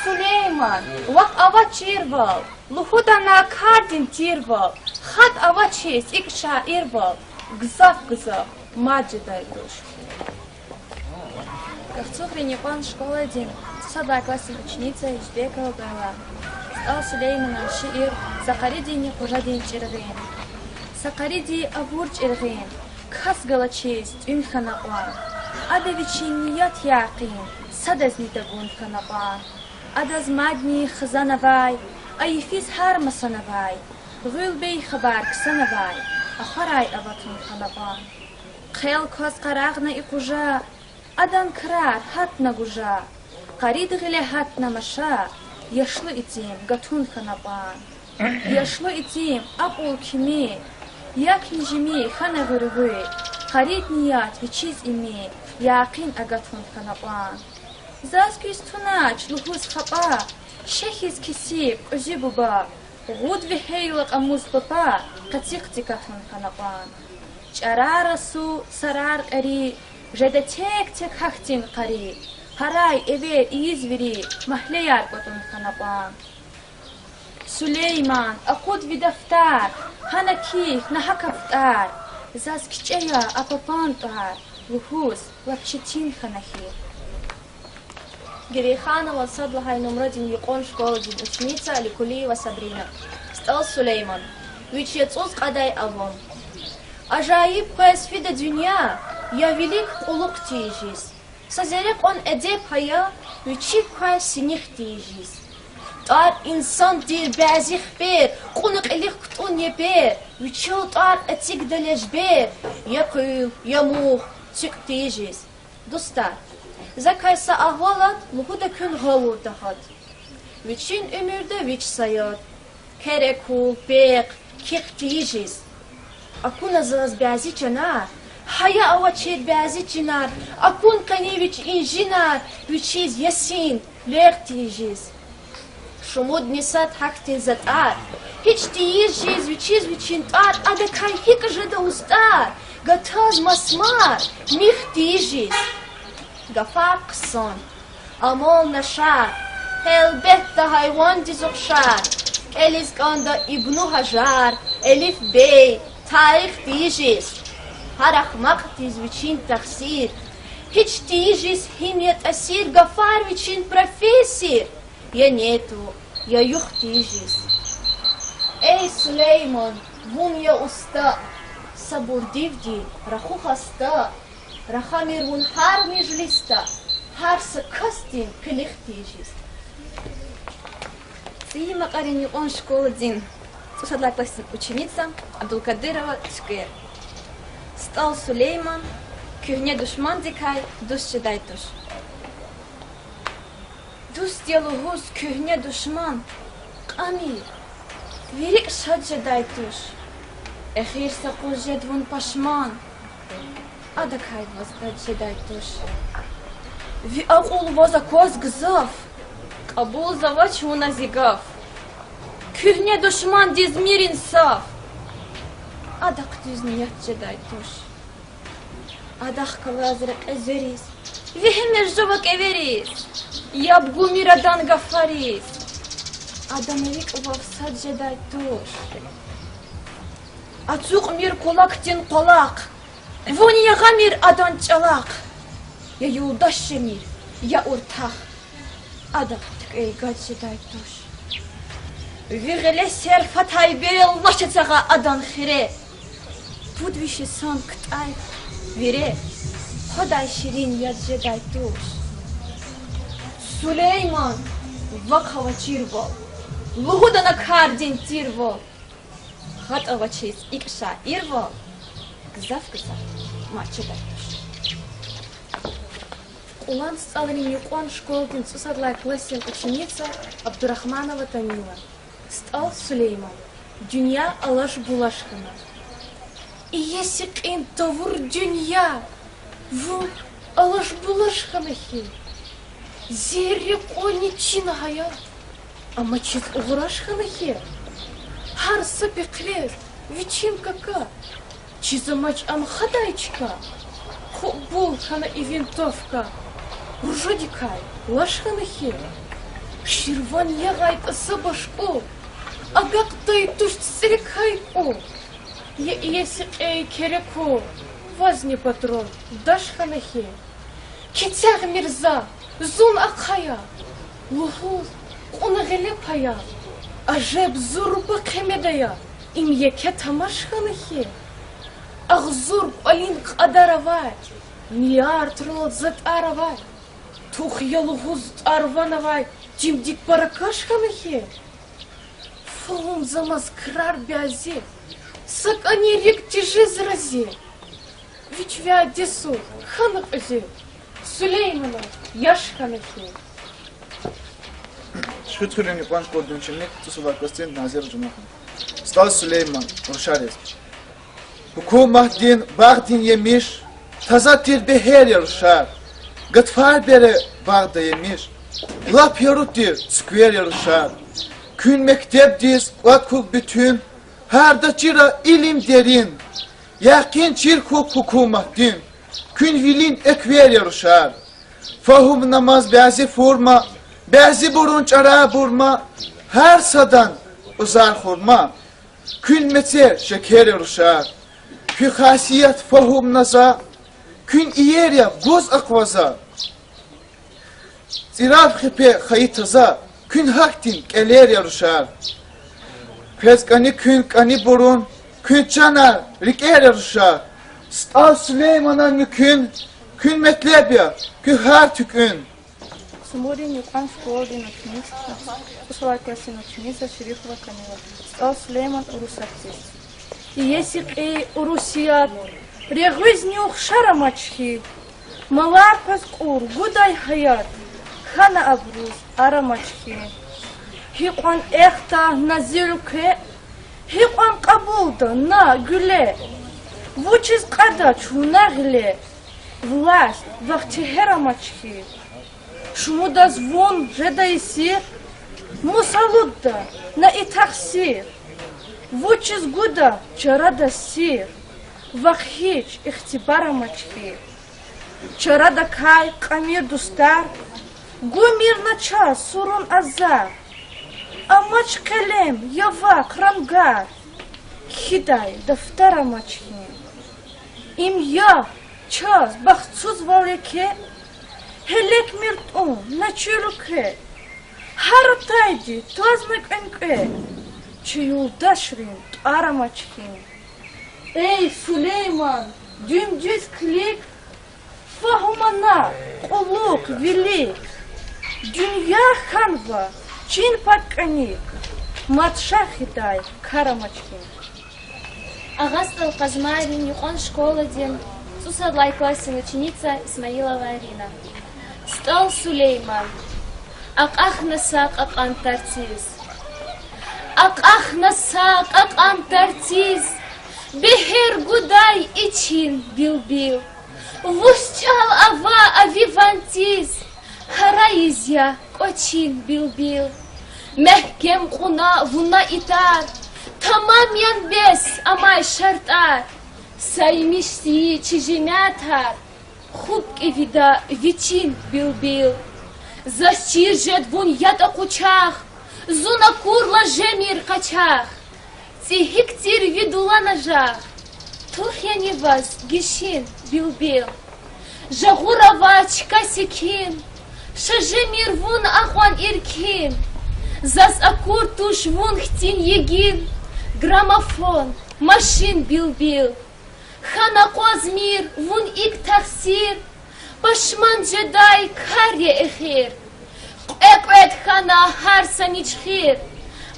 Сулейман, вак ава чирвал, лухуда на кардин тирвал, хат ава честь, ик шаирвал, гзав, маджидай душ. Кавцухри Непан школа один, сада классе ученица Избекова была. Стал Сулейманом шиир, Сахариди хужадин чиргин. Сахариди авур чиргин, кхас гала честь, имхана уан. Ада вечиният яқин, садазни дагун ханапан. Адаз мадни хазанавай, айфиз хар масанавай. Гул бей хабар ксанавай, ахарай аватун ханапан. Хел кос карагна икужа, адан крар хат нагужа. Карид гиле хат намаша, яшло итим гатун ханапан. Яшло итим апул кими, як нижими хана вырвы. Карид ният вичиз ими, яқин агатун ханапан. Заскис тунач лухус хапа, шехиз кисиб узибуба. Гуд вихейлак амуз папа, катиктикатун ханапан. Чарарасу сарар ари, жеда тек хахтин кари. Харай эвер извери, махлеяр батун ханапан. Сулейман, акуд видафтар, ханаких нахакафтар. Заскичея апапантар, лухус лапчетин ханахи. Гириханова Садлахай Нумрадин Якон школа дин ученица Аликулиева Сабрина. Стал Сулейман. Вичецуз кадай авон. Ажаиб кэсфида дюня, я велик улук тижис. Сазерек он эдеп хая, вичик кэс синих тижис. Тар инсан дир базих бер, кунак элих ктун ебер. Вичил тар этик далеш бер. Якыл, ямух, тик тижис. Достар. Закайса ahvalat, luhuda kün gavur dahat. Viçin ömürde viç sayat. Kerekul, bek, kek tijiz. Akun azaz bazi canar. Haya avaçir bazi cinar. Akun kani viç injinar. Viçiz yasin, ler tijiz. Şumud nisat haktin zatar. Hiç tijiz, viçiz viçin tar. Adakay hikajada ustar. Gataz masmar, mih tijiz. Gafar qıson, amol nashar, elbette hayvan dizokşar. Eliz kanda İbnu Hajar, Elif Bey, tarih dijiz. Har ahmak diz viçin taksir. Hiç dijiz himyet asir, gafar viçin profesir. Ya netu, ya yuh dijiz. Ey Süleyman, vum ya usta, sabur divdi, rahu hasta. Рахамир вун хар межлиста, хар сакастин кылих тижис. Сима Карин он школа дин. Сусадла классик ученица Абдулкадырова Цкер. Стал Сулейман, кюрне душман дикай, душ чедай туш. Душ делугус кюрне душман, камир, велик шад чедай туш. Эхир сакуз жедвун пашман. Адакай воздать жедай туш. Ви акул воза коз гзав. Кабул завач уна зигав. Кюрне душман дизмирин сав. Адак düzniят жедай туш. Адах калазрак эзерис. Вихемер жовак эверис. Ябгу мирадан гафарис. Адамерик вавсад жедай туш. Ацук мир кулактин колак. Вон я гамир адан чалак. Я юлдаш мир, я уртах. Адак эй гаджедай туш. Вигеле сер фатай берел лашецага адан хире. Будвиши сан ктай вере. Ходай ширин яджедай туш. Сулейман вакхава чирвол. Лугудана кардин тирвол. Хат авачис икша ирвол. Гзав, мачедай туш. Улан сталин Якон школдин Сусадла классин ученица Абдурахманова Тамила. Стал Сулейман. Дюня алаш булашхана. И если кин тавур дюня, ву алаш булашхана хи. Зерри кони чингая. А мачит уграшхана хи. Хар сапиклес, вичин кака. Чизамач амхадайчка. Хубул хана и винтовка. Ружодикай, лашхана хи. Ширван ягайт асабашку, агактай тушт срикайку. Есик эй кереку, вазни патрон, даш ханахи. Кетяг мирза, зун акхая, лухуз, унагелепая. Ажеб зурба кемедая, им еке тамаш ханахи. Агзур алин қадаравай, миард род зат аравай. Тух ялугуз арванавай, джимдик баракаш ханахи. Фаум замаз крар бязи, сак они рек тяжи зрази. Вичвя десу, ханах ази, Сулеймана, яш ханахи. Шхутхурин Япон школы ученик, Тусова Костин Назир Джумахан. Стал Сулейман, Уршарец. Hukumatin Bağdin yemiş, tazatir beher yarışar. Gıtfar bere Bağda yemiş, lap yarutir skver yarışar. Kün mektepdiz, vatkuk bütün, harda çira ilim derin. Yakin çirkuk hukumatin, kün vilin ekver yarışar. Fahum namaz bazı forma, bazı burunç ara burma, her sadan uzar hurma. Kün meter şeker yarışar. Kün hasiyet fahum naza, kün iyerya goz akvaza. Zirab khipe khayitaza, kün haktin keler yarışar. Pezkani kün kani burun, kün çanar riker yarışar. Stal Süleyman'a mükün, kün metlebya, kün her tükün. Самурин Юкан школы ученица, Тусова классе ученица Шерифова Камила. Стал Сулейман урусактист. Есик эй урусият, регвизнюх шарамачхи. Малар паскур, гудай хаят, хана абруз, арамачхи. Хикван эхта назилуке, хикван кабулда на гуле. Вучиз кадач унагле, власть вахтихерамачхи. Шумуда звон жедаисир, мусалудда на итахсир. Вучиз гуда чарада сир, ваххич ихтибара мачхи. Чарада кай камир дустар, гумир на час сурун азар. Амач калем ява крамгар, хидай дафтара мачхи. Им я час бахцуз валеке, Helek mirt'un, naçürüke, harataydi, tozmak önke, çiyuldaşrin, aramaçkin. Ey Süleyman, dümdüz klik, fahumana, kulluk, velik, dünya hanva, Çin pakkanik, матша хитай, карамачkin. Агастал Казмарин, Юхан школадин, Сусадлай классе ученица Исмаилова Арина. Стал Сулейман, Ак-ах-насак, Ак-антартиз. Ак-ах-насак, Ак-антартиз. Бехер гудай ичин бил-бил. Вусчал ава авивантиз. Хараизя кочин бил-бил. Мехкем куна вуна итар. Tamam yan bes amay şartar. Saymışti çijimetar. Хуб и вида, вичин бил-бил. Засчижет вон ята кучах, зуна курла жемир качах. Цихиктир видула ножах. Тух я не вас, гишин бил-бил. Жагурава чкасикин, шажемир вон ахван иркин. Зас акур туш вон хтин егин. Граммофон, машин бил-бил. Хана Козмир, вун ик тахсир, Пашман джедай карье эхир, Эквет хана харсаничхир,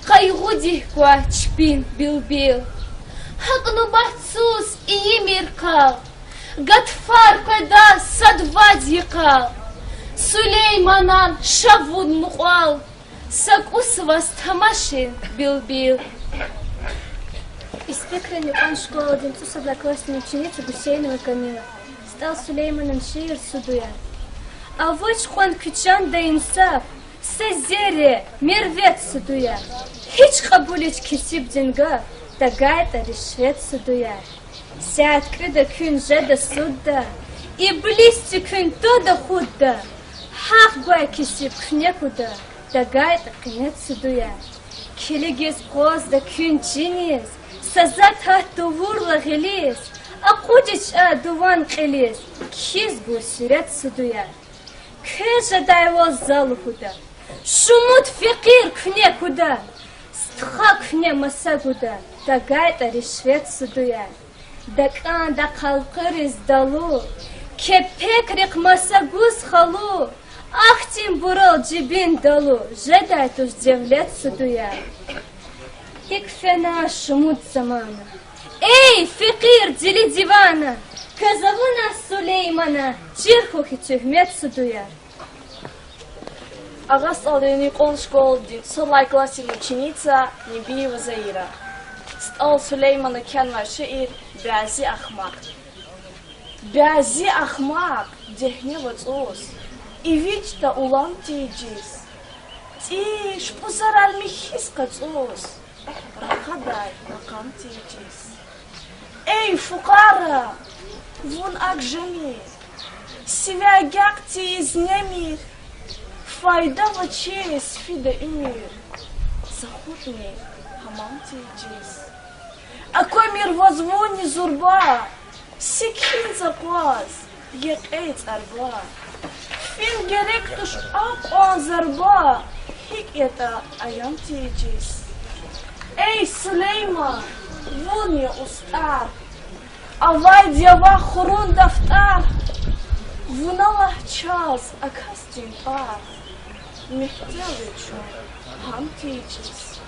Кайгуди ква чпин бил-бил. Хакну бахцус и емиркал, Гатфар кайда садвадьякал, Сулейманан шавун муқал, Сакус вас тамашин бил-бил. Испекрен Юкан школы Динцу одноклассной ученицы Гусейнова Камила. Стал Сулейманом Шиир Судуя. А вот шхон кючан да инсаф, сезере мервет Судуя. Хич хабулич кисип денга, тагайта решвет Судуя. Сяд крыда кюн жеда судда, и близти кюн тода худда. Хах гуай кисип кнекуда, дагайт қинет судуя. Келегес қоз да күнчинес, сазат хатту вурла гелес, ақудич дуван қелес, киз гу сирет судуя. Кежа дайвоз залу худа, шумут фиқир кне куда, стха кне маса куда, дагайт аришвет судуя. Дакан да қалқыр издалу, кепек рек маса гуз халу, ахтим бурал джибин далу, жедай туш девлет судуя. Икфена шумут замана. Эй, фикир, дели дивана, казавуна Сулеймана, чирху хитюхмет судуя. Агас алени кол школ дин солай класси ученица Небиева Заира. Стал Сулеймана кенва шиир Бязи Ахмак. Бязи Ахмак, дехневац ос. И вичта улам тиджис. Ти шпузарал михис кацос. Рахадай ракам тиджис. Эй, фукара, вон акжемир. Себя гякти из немир. Файда вачес фида имир. Захутни хамам тиджис. Акой мир возвони зурба. Сикхин запас. Ек эйц арба. Фин геректуш ак он зарба. Хик это аям тиджис. Эй, Сулейман, вон я устар. Авай дьява хурун дафтар. Вунала час акастин пар. Мехтеличу хам тиджис.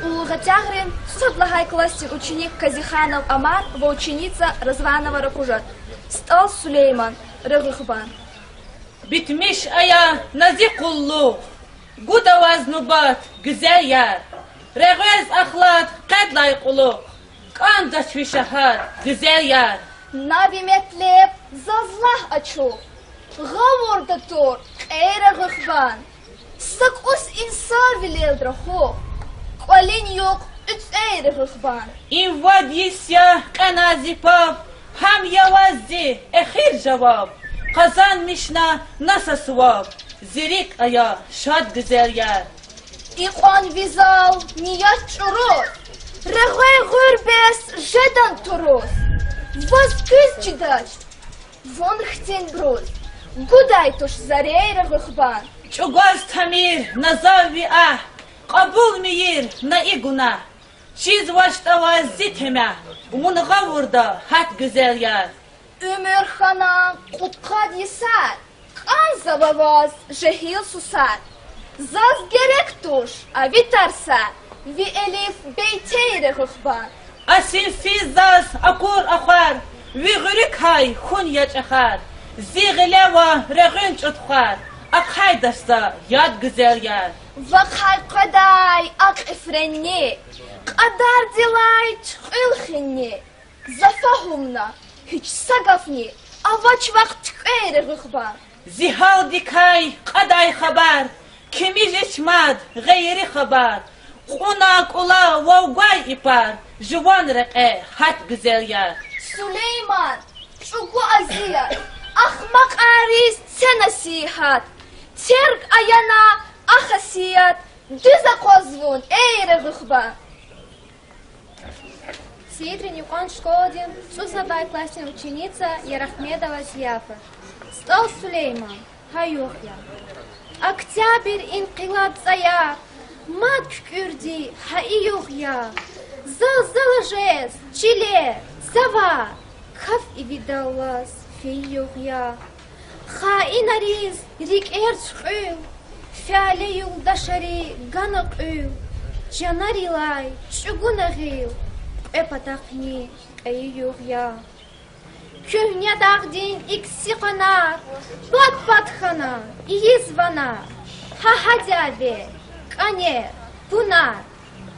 У Гатягрин сотлагай классе ученик Казиханов Амар во ученица Разванова Ракужат. Стал Сулейман Рыгыхбан. Bitmiş aya nazik kullu, guda vaznubat güzel yer. Reğez ahlat kadlay kulu, kanda şvişahat güzel yer. Nabi metlep zazlah açu, gavurda tur ey Rıgıhban. Sak us insar vilildra ho, kolin yok üç ey Rıgıhban. İnvad yisya kanazipab, ham yavazzi ehir cevap. Kazanmışna nasıl swab, zirik aya şad güzel yer. İqan vizal niyat çuruz, reğe gurbes jedan turuz. Vaz kız cidaş, von htin bruz, guday tuş zarey Rıgıhban. Çugaz tamir nazavi ah, kabul miyir na iguna. Çiz vaştava zitime, unga vurda hat güzel yer. Ömür xana kutkad yisar, kan zabavaz jehil susar. Zaz gerek tuş, avitarsa, vi elif beytey Rıgıhban. Asil fizaz akur akhar, vi gırik hay khun yaçakhar. Ziğleva reğünç utkhar, akhay dasta yad güzel yer. Vakhay qaday ak ifrenni, qadar dilay çıqıl xinni. Zafahumna, hiç sagafni, avaç vakt ey Rıgıhban. Zihal dikay qaday khabar, kimi jechmad gayri khabar. Qunak ula vavgay ipar, juvan reqe hat güzel yer. Süleyman, çugu aziyat, ahmak aris senasihat. Terk ayana ahasiyat, düze kozvun ey Rıgıhban. Сидри Никон Школдин, Сусабай классная ученица Ярахмедова Зияфа. Стал Сулейман, Хаюхья. Октябрь инқилаб зая, мат кюрди, Хаиюхья. Залжез, Чиле, Зава, Каф и видалас, Фиюхья. Хаинариз, Рик Эрцхю, Фиале юлдашари, Ганакю, Джанарилай, Чугунагил. Епатахни ейюгья. Кюхня дагдин икси канар, пат-патхана, иезвана, хахадяве, канер, пунар,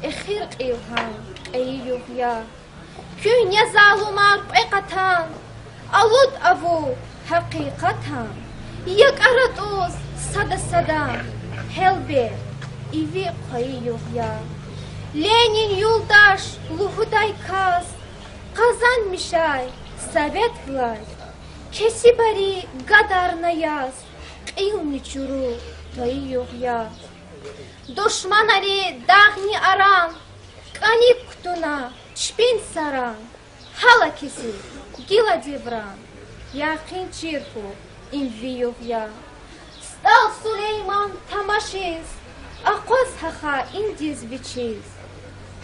эхир илхан ейюгья. Кюхня залумар пекатан, алуд аву хакикатан, як аратуз сада-садан, хелбе, иви ейюгья. Ленин юлдаш, Лугудай каз, Казан мишай, Совет власть, Кесибари гадар наяз, قیل چرو تایی یا دشمناری داغنی آرام کنی کتونا چپین سران حالا کسی گیلا دیبران یقین چیرکو این ویو یا стал Сулейман тамашиз ақоз хаха این دیز بیچیز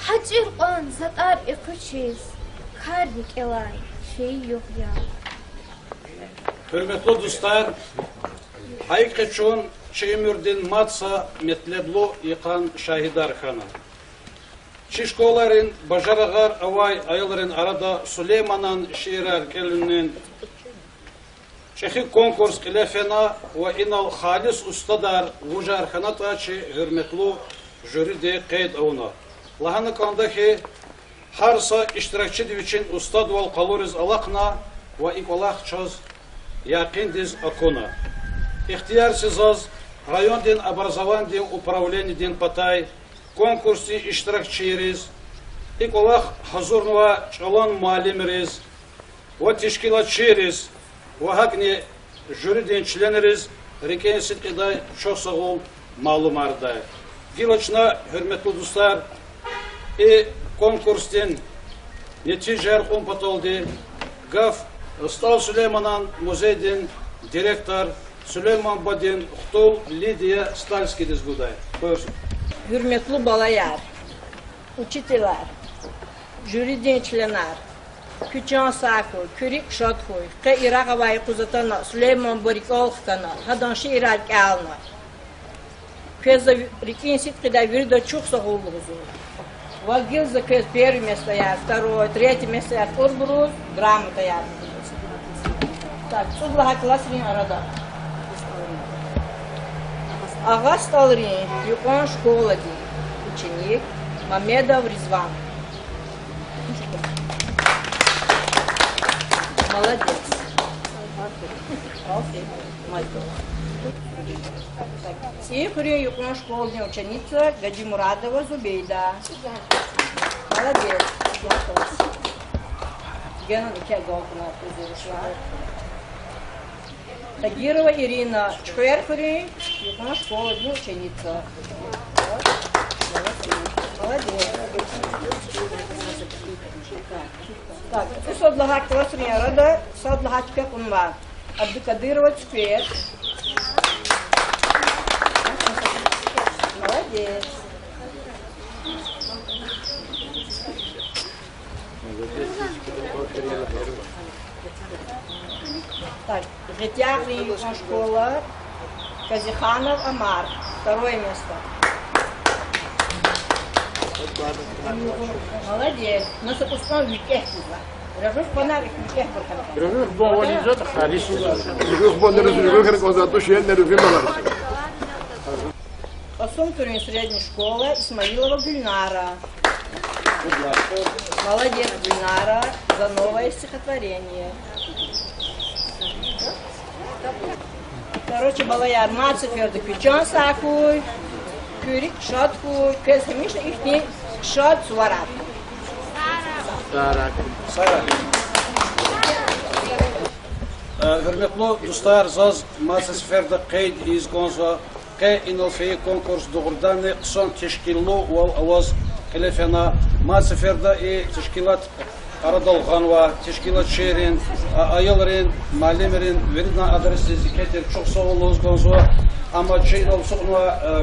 حجر قان زدار اقوچیz kardik elay şey yok ya. Hürmetli dostlar, haykıçın Çeymürdin matsa metleblo yıkan şahidar xana. Çişkoların bajarağar avay ayların arada Süleyman'ın şiirar kelinin Çehi konkurs kilefena ve inal halis ustadar vujar xanata çi hürmetli jüri de qeyd avuna. Lahanı kandaki harsa iştirakçı için ustad val kaloriz alakna ve ikolak çöz yakin diz akuna. İhtiyarsiz az rayon din образован din upravleni din patay konkursi iştirakçıyız. İkolak hazurnuva çalan malimiriz ve teşkilatçıyız ve hakni jüri din çleniriz. Rikensit iday çok sağ ol malumarda. Gilaçna hürmetli dostlar konkurstin neticer kompat oldu. Gaf Stal Süleyman'ın muzeydin direktör Süleyman Badin Xtul Lidiya Stalski dizguday. Buyursun. Hürmetli balayar, учителар, jüri dinçlenar, küçüğün sakı, kürik şatkoy, ke Irak havayı kuzatana, Süleyman Barikal xtana, hadanşı Irak alna. Peza rikin sitkida virda çok sağolluğuzu. Вагил закрез первое место я, второе, третье место я, Урбруз, грамота я. Так, что была класс арада. Ага стал юкон школа ученик Мамедов Ризван. Молодец. Сихрин юкон школы ученица Гадимурадова Зубейда. Молодец. Гена никак голкина призывшла. Тагирова Ирина Чхуерхурин юкон школы ученица. Молодец. Так, ты содлага классами рада, содлага как он ма. Абдукадырова Чхуер. Молодец. Так, Житягный школа, Казиханов Амар, второе место. Молодец. Но с опуском векех было. Рожуш понарик векех был. Рожуш был он идет, а лишь Рожуш был не разрывает, он за то, что я не разрывал. Осумтурин средней школы Исмаилова Гульнара. Молодец, Гульнара, за новое стихотворение. Короче, балаяр мациферды күчан сакуй, күрик шаткуй, көзгемиш ихни шат суарат. Сара. Hürmetli dostlar, zaz mациферды qeyd iz gonza Ке иналфей конкурс doğrudan son teşkillu ve avaz kelefena mациферда и teşkilat aradolğan ve teşkilat şehrin ayılların malimlerin verilen adresi zikreter çok sağ olunuz gonza ama şey olsa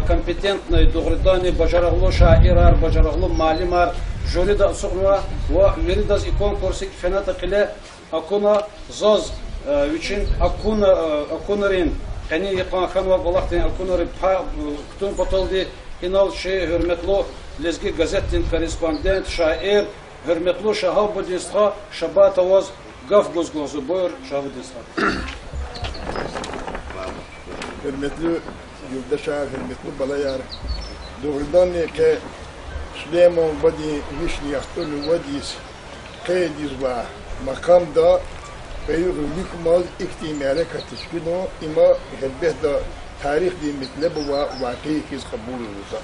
kompetentli doğrudan başarılı şairar başarılı malimler jüri de sonra ve veridas konkursu fenata kele akuna zaz için akunların Hani yapan xanwa Allah'tan akunları kutun patoldi inal şey hürmetli lezgi gazetin korespondent şair hürmetli Şahabudistra Şabat Avaz Gaf Gozgozu buyur Şahabudistra. Hürmetli yurttaşlar, hürmetli balayar, doğrudan ki Süleyman Badi Vişni Ahtolu Vadis Qeydiz ve makamda Peyğumber maz ihtimale katışkino ima helbette tarih din mitlebu ve vakî kiz kabul olursa.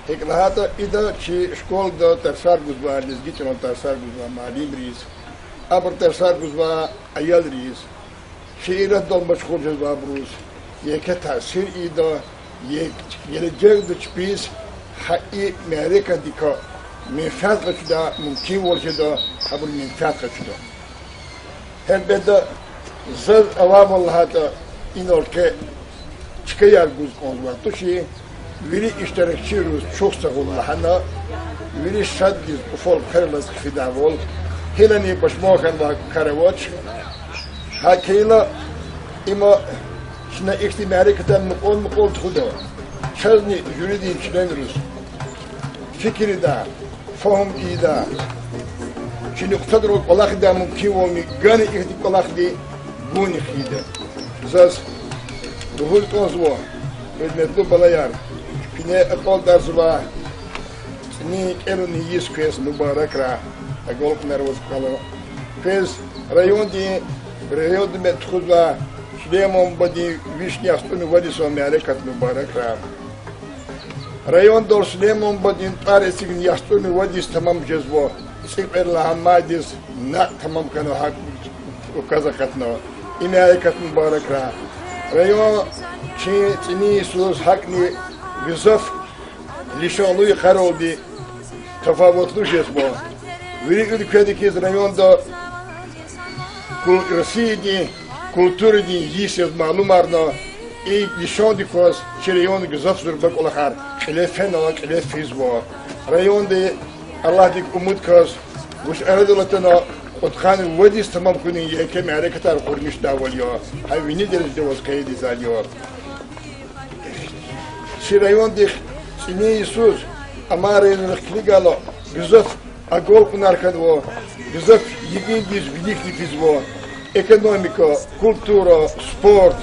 Heklahata ida ki şkolda tersar guzva lezgiçon tersar guzva malim riz, aber tersar guzva ayal riz, şiirat dol meşgul cezva bruz, یکی تاثیر ایدا gelecek biz haƙi mereka dika menfaat kaçıda mümkün olacak kabul menfaat kaçıda. Elbette zır avam Allah'a da inorke çıkayar güz olmak tuşi veri iştirakçı Rus çok sağ Allah'ına veri şaddiz ufol kırmaz fidavol helani başmokan da karavoç hakeyla ima şuna ihtimali kıtan mukol tuhuda şazni yürüdüğün çileniriz fikri da fahım iyi da şimdi kıtadır olak da mümkün olmuyor gani ihtik olak di bunu xiyde zaz duhul tozvo hürmetli balayar pine akol darzula ni elini yiz kuyas mübarek ra agolk nervoz kala fez rayon di metkuzla Шлемом боди вишня стуну води сомерекат мубарак ра. Район дор шлемом боди таресигн ястуну води тамам жезво. Сикерла хамадис на тамам кано хак указахатно. Имерекат мубарак ра. Район чи цини сус хакни визов лишонуй харолди тафавотлу жезво. Виригли кедики из районда России kulturu din yiysiz malumarna nişan dikoz çiriyon güzaf zurbak olakar ile fen olak ile fizbo rayon de Allah dik umut kaz wuş aradolatına otxan wadis tamam kunin yeke merekatar kurmuş davaliyo hayvini derecede was kaydı zaliyo çiriyon dik sini Isus amarenin kligalo güzaf agol kunar kadvo güzaf yigin diz великий fizbo экономика, культура, спорт,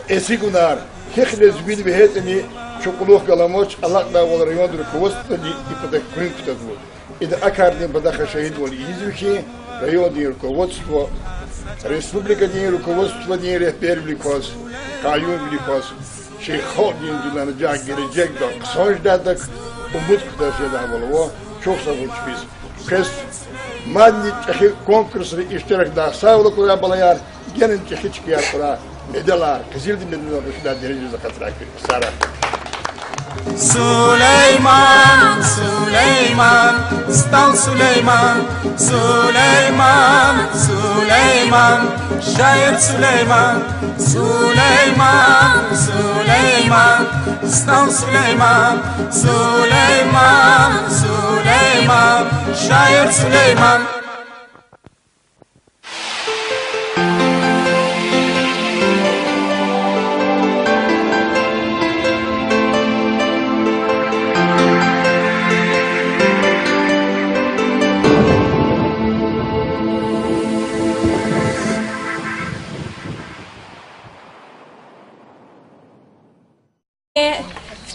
эсигунар, хехлез бил бехетни, чокулух галамоч, Аллах да вол район руководства и подак принципов. И да акарни бадаха шахид вол извики, район руководство, республика дин руководство дин рехбер бликоз, каюн бликоз, шейхот дин дилана жак gelecek da, kısaj dadak, umut kıdası da volvo, çok savunç biz. Kes maddi çeşi konkursları iştirak da sağlık olarak balayar gelin çeşi çıkıyor para medyalar kızıldı medyalar rüştler derecede katırak sara Süleyman, Süleyman, stal Süleyman, Süleyman, Süleyman, şair Süleyman, Süleyman, Süleyman, stal Süleyman, Süleyman, Süleyman, şair Süleyman.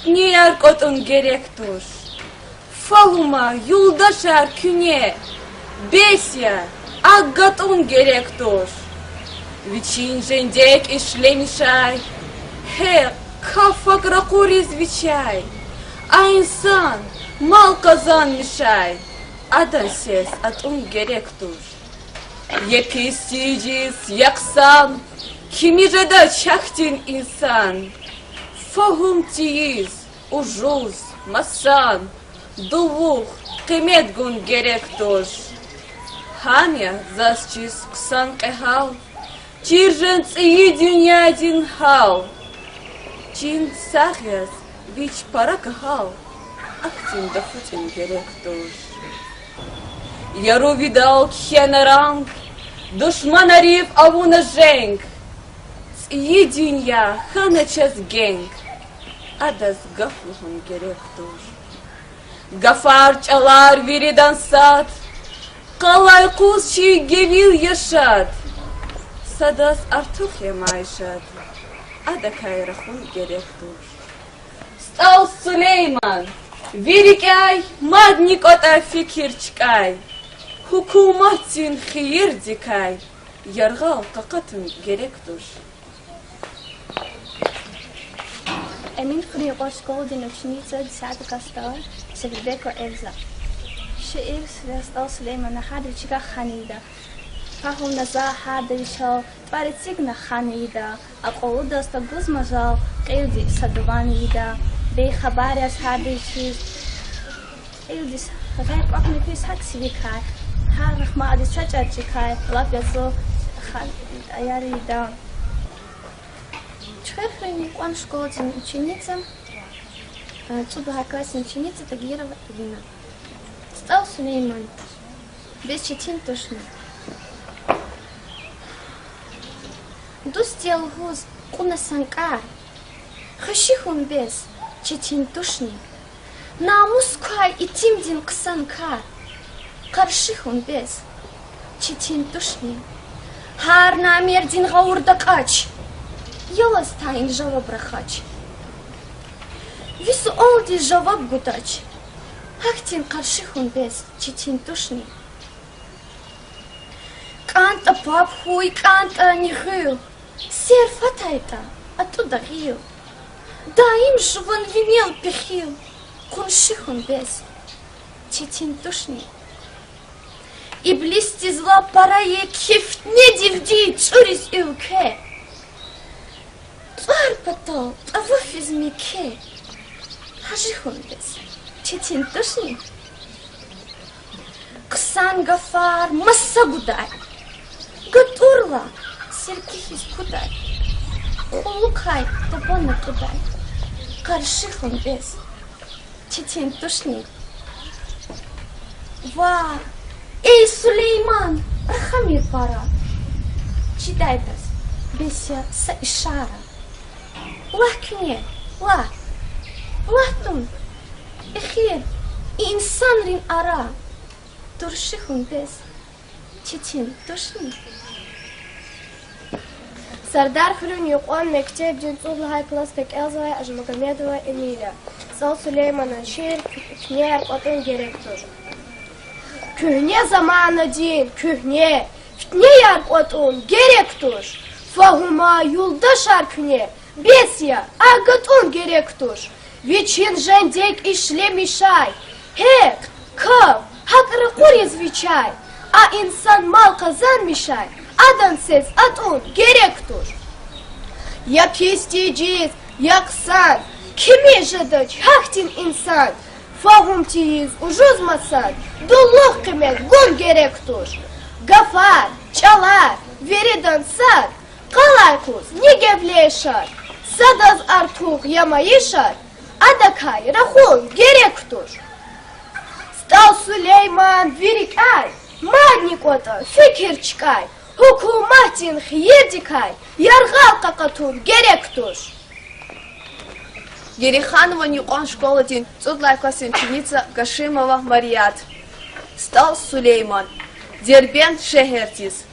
Niye kotun gerektir? Faluma yoldaşar küne, besya, aggatun gerektir. Viçin jendek işlemişay, he kafak rakuriz viçay. A insan mal kazanmışay, adan ses atun gerektir. Yepesicis, yaksan, kimi jada çaktin insan. Fahum tiyiz, ucuz, masan, duvuk, kıymet gün gerektir. Hamya zasçiz kısan kehal, çirjen tsiyi dünyadin hal. Çin sahyaz, viç para kehal, aktin dafutin gerektir. Яру видал кхенарам, душман ариф авуна женг. Tsiyi dünya hanaçaz genk. Adas gafluhun gerektir. Gafar çalar veri dansat, kalay kuz çi gevil yaşat. Sadas artık yemayşat, ada kayrahun gerektir. Stal Süleyman, verikay, madnik ota fikir çıkay. Hukumatin xiyir dikay, yargal kakatın gerektir. Emin Frigo Školdin učenica 10. klasa Severbeko Elza. Šeir Stal Süleyman Hadrička Hanida. فهم نزا حد وشال برتيجنا خانيدا أقول دست جوز مجال قيودي صدوانيدا بخبر از هر چیز قيودي غير أقني فيس هك سبيكاي هر رخ ما عدي سجع جيكاي لاب يزو خال أياريدا чхай храни он школе ученица чудо классная ученица Тагирова Ирина. Стал Сулейман без четин тошно. Достел гуз куна санкар. Хашихун без четин тошни. Намускай и тимдин ксанкар. Каршихун без четин тошни. Хар намердин гаурдакач. Яластайн жаваб рахач. Вису олди жаваб гудач. Хахтин каршихун без четин тушни. Канта папхуй, канта нихил. Сер фатайта, оттуда гил. Да им жван винел пихил. Куншихун без четин тушни. И блисти зла парае кифт не дивди чурис илке. Арпатал, а вафиз мике. Хажихун без четин тушни. Ксан гафар масса гудай. Гатурла серкихис кудай. Улукай табана кудай. Каршихун без четин тушни. Ва, эй, Сулейман, рахамир пара. Читай без беся са ишара. Лахкне, ла, лахтун, эхир, инсан рин ара, туршихун без четин тушни. Сардар Хрюн Юкон Мектеб Джинцулхай Кластек Элзовая Ажмагомедова Эмиля. Сал Сулейман Аншир Кнер Отен директор. Kühne zamanı değil, kühne. Fitne yer otun, gerek dur. Fahuma yoldaşar kühne. Besya, agatun gerek dur. Viçin jendek işlemişay. Hek, kav, hakırı kuriz viçay. A insan mal kazanmışay. Adan ses atun, gerek dur. Ya pisticiz, yaksan. Kimi jadaç, haktin insan. Fahum tiyiz, ujuzmasan, dulluk kımet gun gerektur. Gafar, çalar, veri dansar, kalaykus, ne gevleşar, sadaz artuk yamayışar, adakay, rahun gerektur. Stal Süleyman virik ay, madnik ota, fikir çıkay, hukumatin hiyedikay, yargal kakatun gerektur. Ереханова Никон школа дин, цудлай класс ученица Гашимова Марият. Стал Сулейман, дербен шехертис.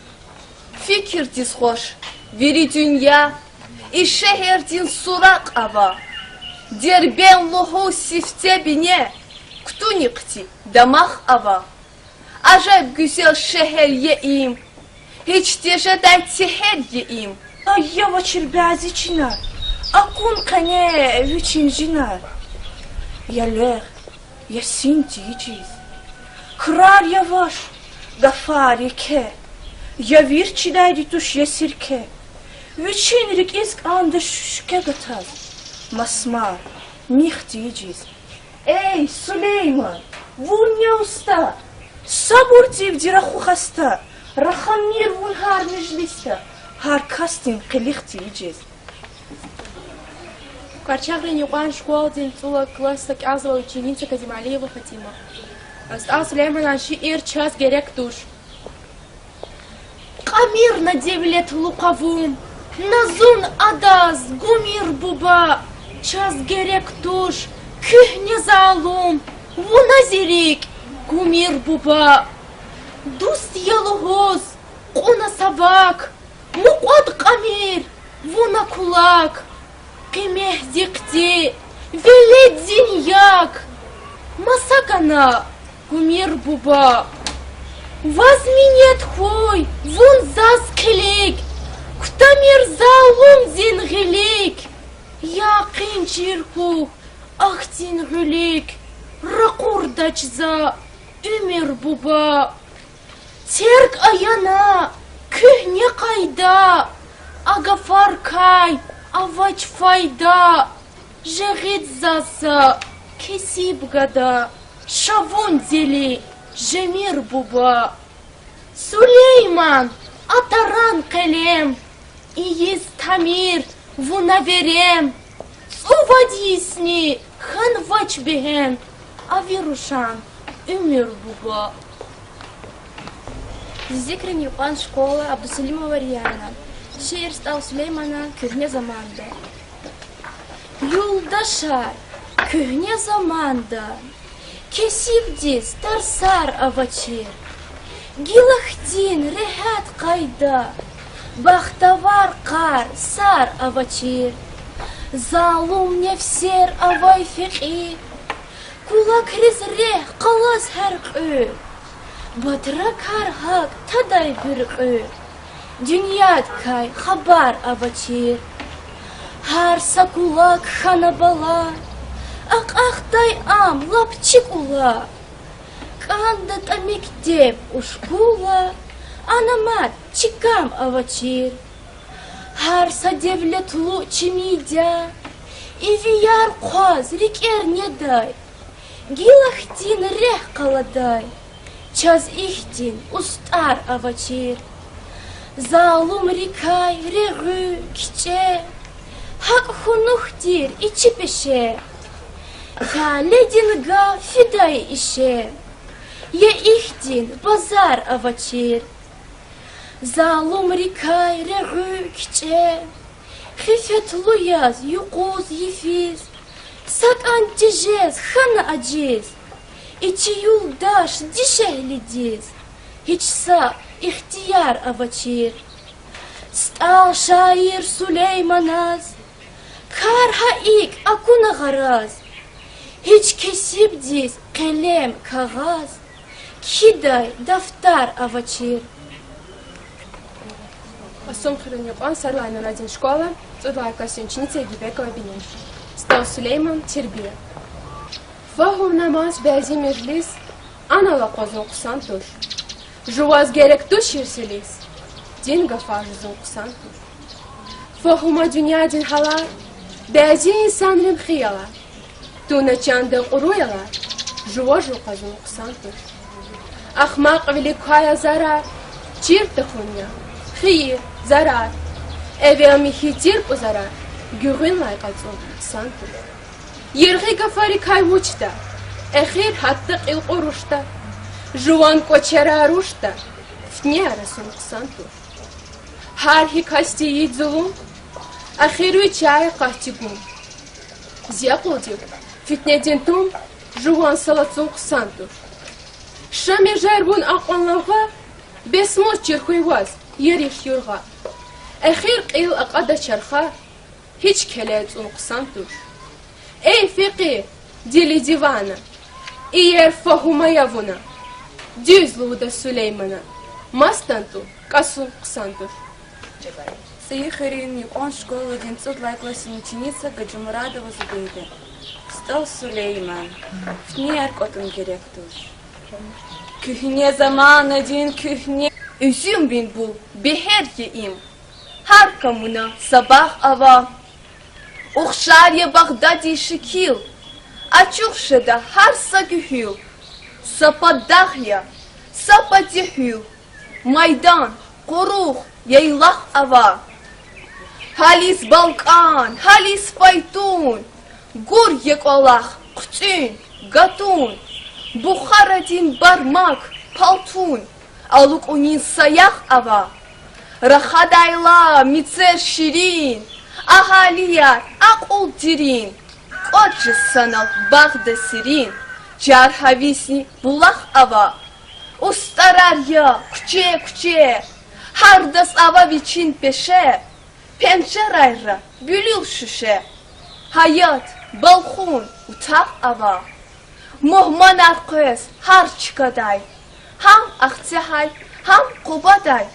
Фикиртис хош, вери дюня, и шехертин сурак ава. Дербен луху сифте бине, ктуникти, дамах ава. Ажаб гюсел шехер еим, hiç teşe daytsi her yeim. Ay yavaş bazıçına. Akun kane üçüncünar. Yaler, yasinti içiz. Kırar yavaş, gafar yeke. Ya vir çidaydi tuş yesirke. Üçünrik izk anda şuşke gataz. Masmar, nihti içiz. Ey Süleyman, vunya usta. Sabur tivdi rahu hasta. Rahamir vun har mecliste. Har kastin qilixti içiz. Карчагрин Юкан школа Динцула класса Кязова ученица Казималиева Фатима. Стал Сулейман Аншир час герек душ. Камир на 9 лет луковым, назун адаз, гумир буба, час герек душ, kühne залум, вуназирик, гумир буба, дуст ялугоз, куна собак, мукот камир, вуна кулак. Кемех дикти, велет зиньяк, масакана, гумир буба. Возьминет хой, вун заскелик, ктамир залум зингелик. Яқин чирху, ахтин гулик, ракурдачза, умир буба. Terk ayana, kühne kayda, agafar kay, avaç fayda, jeğit zasa, kesib gada, şavun deli, jemir buba. Süleyman, ataran kalem, iyiz tamir, vuna verem, уводисни, хан vaç behem, aviruşan, ömür buba. Зикрин Юкан школа Абдусалимова Рияна. Şiir Stal Süleyman'a köhne zamanda. Yoldaşar, köhne zamanda, kesibdiz tarsar avaçir. Gilahdin rehat kayda, bahtavar kar sar avaçir. Zalum nefser avay fiqi, kulak rizreh qalas harqı. Batrak harhak taday birqı. Dünyad kay habar avaçir. Har sakulak xanabala, aq-aqday am lapçik ula. Kandat amikteb uşkula, anamat çikam avaçir. Har sadevletlu çimidya, iviyar qaz riker neday. Gilahdin reh qaladay, çaz ihtin ustar avaçir. Zalum rikay reğü kiçe, hak hunuhtir içi peşe. Haledin ga fiday işe, ye ihtin bazar avaçir. Zalum rikay reğü kiçe, xifetlu yaz yuquz yifiz. Sakan tejez xana aciz, içi yoldaş dişehlidiz. Hiç sa ihtiyar avaçir. Stal şair Süleymanaz, kar haik akuna garaz. Hiç kesibdiz kalem kağız, kiday daftar avaçir. Asomxerin Yuqan Sarılayna Radin şkola, Tsudlay klasin ученица Егибекова Бенин. Стал Süleyman Terbiye. Fahum namaz bezi meclis, anala qozu okusan tur. Juvaz gerek tu şirsilis, din gafajızı okusan tur. Fahuma dünya din halar, bezi insanların xiyalar. Tu neçanda quruyalar, juvaz qozu okusan tur. Ahmaq velikaya zarar, çir tıxunya, xiyir, zarar. Evvel mihitir bu zarar, güğün layqazı okusan tur. Yergi gafari kayvuçta, ehir hattık il quruşta. Жуан кочера рушта, фняра сунксанту. Хархи касти идзулум, ахиру чай кахтигум. Зяплодив, фитнедентум, жуан салацунксанту. Шами жарбун акъанлага, бесмос чирхуйваз, ериш юрга. Ахир қил ақада чарха, hiç kelec unqsantu. Ey fiqi, dili divana, iyer fahuma yavuna. Düzlüğüde Süleyman'a, mastantu, kasum ksantur. Саихарин Юкан школа один Tsudlay klasin ученица Гаджимурадова Зубейда. Стал Süleyman, в ней аркотун директор. Kühne zaman adin kühne. Üzüm bin bu, beher yeim. Har kamuna sabah ava. Uxşar ye Bagdadi şikil. Açuk şeda har sagühül. Sapadahya, sapadihül. Maydan, qoruq, yaylah ava. Halis Balkan, halis faytun. Gur yekolaq, qutun, gatun. Bukharadin barmak, paltun. Aluk unin sayaq ava. Rahadayla, mitser şirin. Ahaliyar, aqul dirin. Qotçı sanal, bağda sirin. Car havisni bulaq ava. Ustarar ya, küçe. Hardas ava viçin peşe. Pencerayra, bülül şüşe. Hayat, balxun, utaq ava. Muhman arqız, har çıkaday. Ham aqtihay, ham qubaday.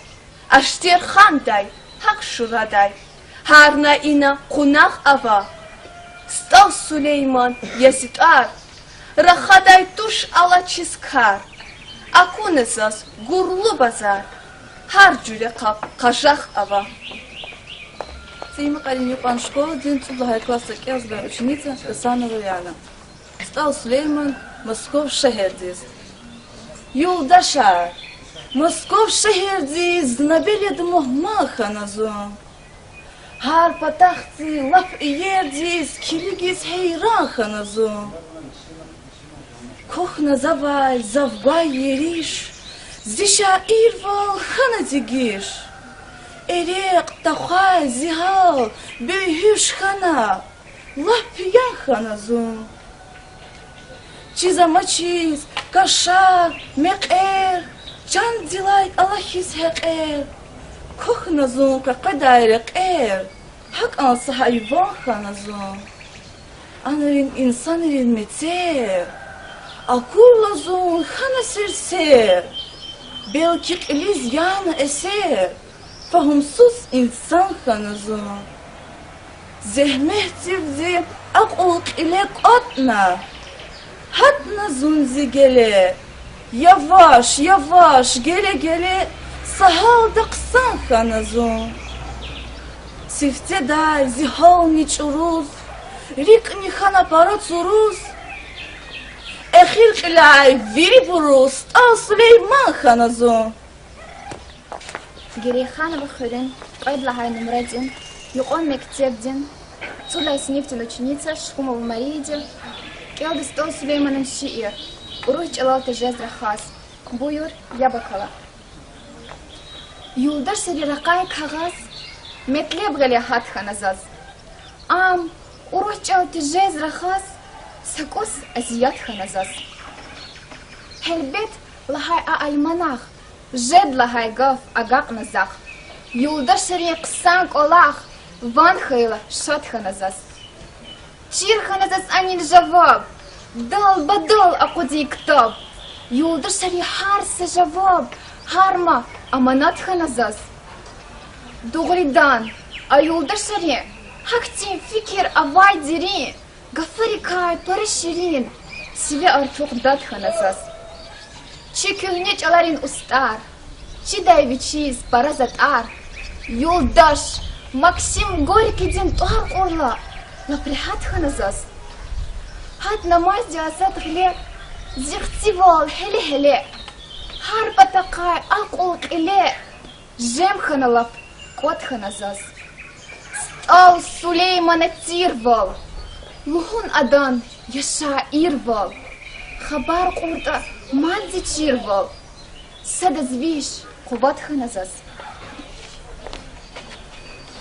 Ashtir xanday, haq şuraday. Harna ina qunaq ava. Stal Süleyman, yesitar. Rahaday tuş alaçiskar. Akun esas gurulu bazar. Har cüre kap, kaşak ava. Сыймы Калин Юпан школа, дин Цублахай класса Кезбер, ученица Хасана Рояна. Стал Сулейман, Москов шехердиз. Юлдашар, Москов шехердиз, набелед мохмаха назон. Har patahti, laf iyerdiz, kiligis heyraha nazon. Kohna zavay, zavgay yeriş, zişa irval hana digiş. Erek, taxay, zihal, beyhüş xana, lapiyan xana zon. Çizamaçiz, kaşar, mek'er, can dilay Allahis heqer. Kohna zon kakadayrak er, hak ansa hayvan xana zon. Anarın insan erin meter, akulla zon xana serser. Belki iliz yana eser. Fahumsuz insan xanazı. Zehmet zivzi akul ile atna. Hatna zunzi gele. Yavaş yavaş gele gele sahalda kısan xanazı. Sifte day zihal niçuruz. Rik nihana para turuz. Ehir kilay viri buruz. Al Süleyman xanazı. Герейхана выходен, Айдлахай номер 1, Юкон Мектебдин, Цуля Снифтин ученица, Шхумова Марииди, Келдыстон Сулейманым Шиир, Уруч Алалта Жезра Хас, Буюр Ябакала. Юлдаш Сариракай Кагаз, Метлеб Галихат Ханазаз, Ам, Уруч Алалта Жезра Хас, Сакус Азият Ханазаз. Хелбет Лахай Альманах, Жед лагай гав агак назах. Юлдаш сари ксанк олах. Ван хайла шатха назас. Чирха назас анин жаваб. Дал бадал акуди ктаб. Юлдаш сари харса жаваб. Харма аманатха назас. Дугридан. А юлдаш сари хактин фикир авай дири. Гафарикай параширин. Сиве артук датха назас. Чи кюхне чаларин устар, чи дайвичиз паразат ар, Юлдаш, Максим Горький дин туар орла, напряхат ханазас. Хат намаз диасат хле, зихтивал хеле-хеле, хар патакай акулк иле, жем ханалап, кот ханазас. Стал Сулеймана тирвал, лухун адан яша ирвал, хабар курта, Мадзи чирвал, садазвиш, кубат ханазас.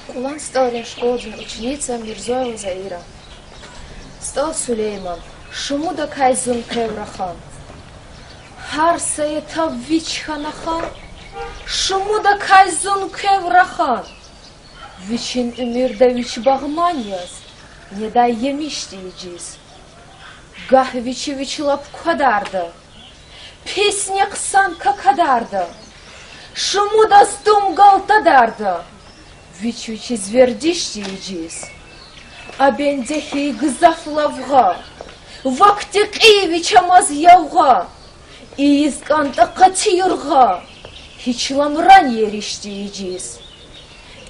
Кулан стал школдин ученица Мирзоева Заира. Стал Сулейман, шумуда кайзун кеврахан. Харсая тавич ханахан, шумуда кайзун кеврахан. Вичин умирдавич багманьяс, не дай емишти иджиз. Гахвичи вичлап кадарда. Песня ксанка кадарда, шуму дастум галтадарда, вичучи звердишти иджис, а бендехи гзафлавга, вактик ивича мазьявга, и изканта катирга, хичламран еришти иджис.